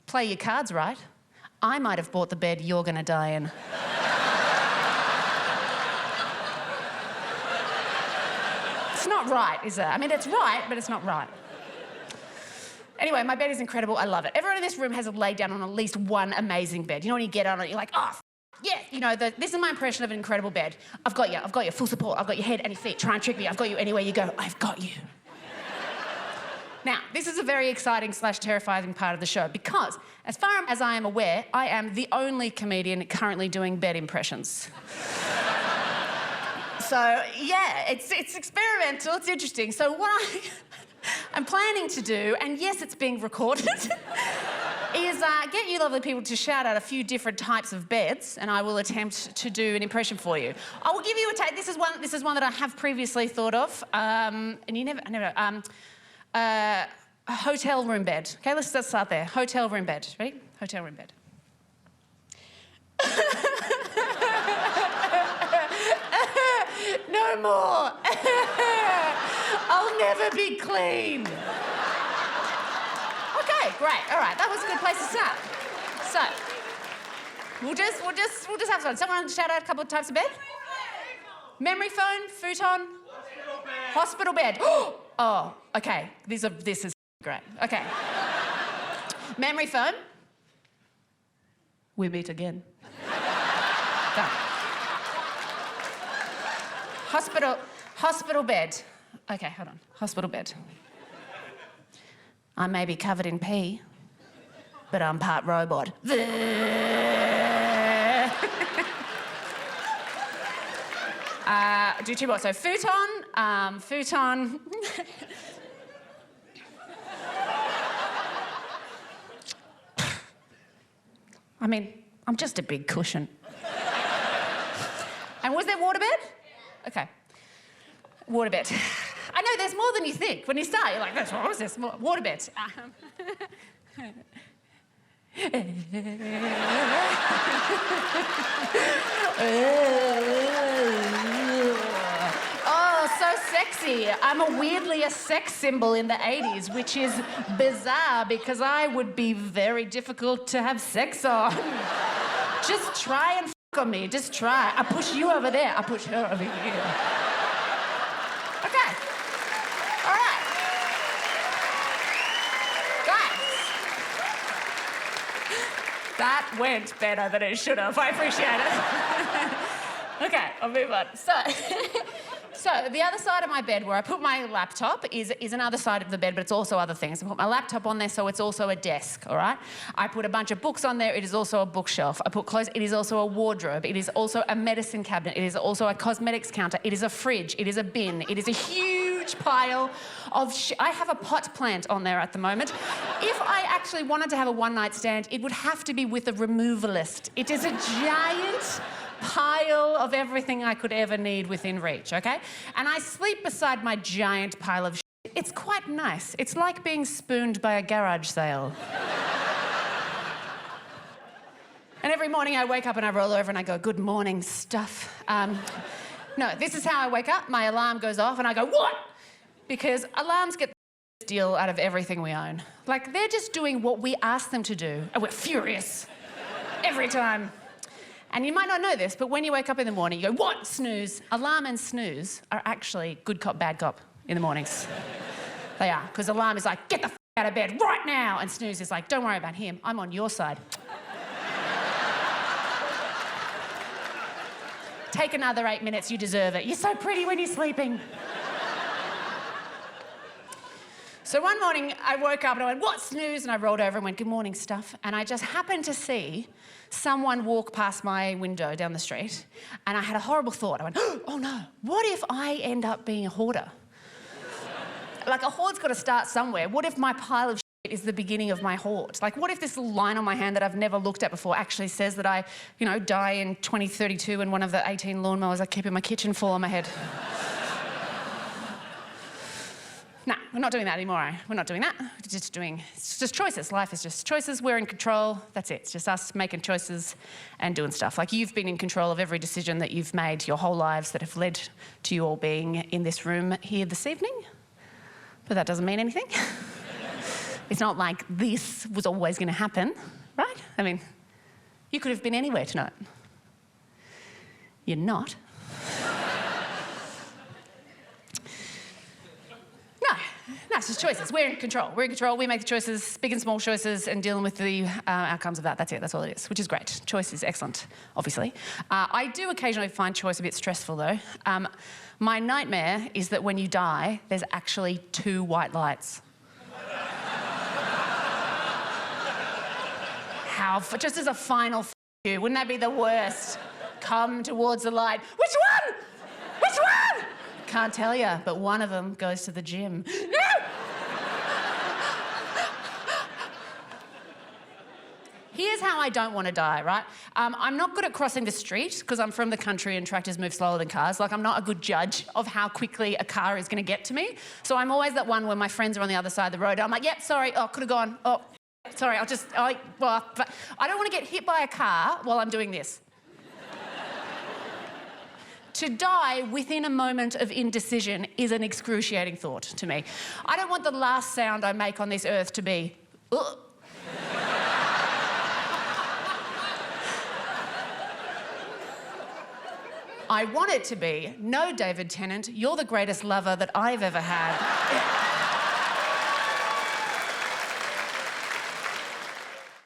play your cards right. I might have bought the bed you're going to die in. It's not right, is it? I mean, it's right, but it's not right. Anyway, my bed is incredible. I love it. Everyone in this room has laid down on at least one amazing bed. You know when you get on it, you're like, oh, yeah. You know, this is my impression of an incredible bed. I've got you, full support. I've got your head and your feet. Try and trick me. I've got you anywhere you go. I've got you. Now, this is a very exciting / terrifying part of the show because, as far as I am aware, I am the only comedian currently doing bed impressions. So, yeah, it's experimental, it's interesting. So what I'm planning to do, and yes, it's being recorded, is get you lovely people to shout out a few different types of beds, and I will attempt to do an impression for you. I will give you a take. This is one that I have previously thought of, and a hotel room bed. Okay, let's start there. Hotel room bed. Ready? Hotel room bed. No more. I'll never be clean. Okay, great. All right, that was a good place to start. So, we'll just have fun. Someone shout out a couple of types of bed. Memory foam, futon, hospital bed. Oh, okay. This is great. Okay. Memory foam. We meet again. Done. Hospital bed. Okay, hold on. Hospital bed. I may be covered in pee, but I'm part robot. Do two more. So futon, futon. I mean, I'm just a big cushion. And was there waterbed? Okay. Waterbed. I know there's more than you think. When you start, you're like, what was this? Waterbed. Oh, so sexy. I'm weirdly a sex symbol in the 80s, which is bizarre because I would be very difficult to have sex on. Just try and fuck on me. Just try. I push you over there. I push her over here. Okay. All right. Guys. That went better than it should have. I appreciate it. Okay, I'll move on. So the other side of my bed where I put my laptop is another side of the bed, but it's also other things. I put my laptop on there, so it's also a desk, all right? I put a bunch of books on there. It is also a bookshelf. I put clothes. It is also a wardrobe. It is also a medicine cabinet. It is also a cosmetics counter. It is a fridge. It is a bin. It is a huge pile of I have a pot plant on there at the moment. If I actually wanted to have a one-night stand, it would have to be with a removalist. It is a giant pile of everything I could ever need within reach, okay? And I sleep beside my giant pile of shit. It's quite nice. It's like being spooned by a garage sale. And every morning I wake up and I roll over and I go, good morning, stuff. No, this is how I wake up. My alarm goes off and I go, what? Because alarms get the deal out of everything we own. Like, they're just doing what we ask them to do, and we're furious every time. And you might not know this, but when you wake up in the morning, you go, what? Snooze. Alarm and snooze are actually good cop, bad cop in the mornings. They are, because alarm is like, get the f*** out of bed right now. And snooze is like, don't worry about him. I'm on your side. Take another 8 minutes, you deserve it. You're so pretty when you're sleeping. So one morning, I woke up and I went, what, snooze? And I rolled over and went, good morning, stuff. And I just happened to see someone walk past my window down the street, and I had a horrible thought. I went, oh no, what if I end up being a hoarder? Like, a hoard's got to start somewhere. What if my pile of shit is the beginning of my hoard? Like, what if this little line on my hand that I've never looked at before actually says that I, die in 2032 and one of the 18 lawnmowers I keep in my kitchen fall on my head? No, we're not doing that anymore. We're not doing that. It's just choices. Life is just choices. We're in control. That's it. It's just us making choices and doing stuff. Like, you've been in control of every decision that you've made your whole lives that have led to you all being in this room here this evening. But that doesn't mean anything. It's not like this was always going to happen, right? I mean, you could have been anywhere tonight. You're not. It's just choices. We're in control. We're in control. We make the choices, big and small choices, and dealing with the outcomes of that. That's it. That's all it is, which is great. Choice is excellent, obviously. I do occasionally find choice a bit stressful, though. My nightmare is that when you die, there's actually 2 white lights. Just as a final you, wouldn't that be the worst? Come towards the light. Which one? Which one? Can't tell you, but one of them goes to the gym. No! Here's how I don't want to die, right? I'm not good at crossing the street because I'm from the country and tractors move slower than cars. Like, I'm not a good judge of how quickly a car is going to get to me. So I'm always that one where my friends are on the other side of the road. I'm like, yep, sorry, oh, could have gone. Oh, sorry, but I don't want to get hit by a car while I'm doing this. To die within a moment of indecision is an excruciating thought to me. I don't want the last sound I make on this earth to be, ugh. I want it to be, no, David Tennant, you're the greatest lover that I've ever had.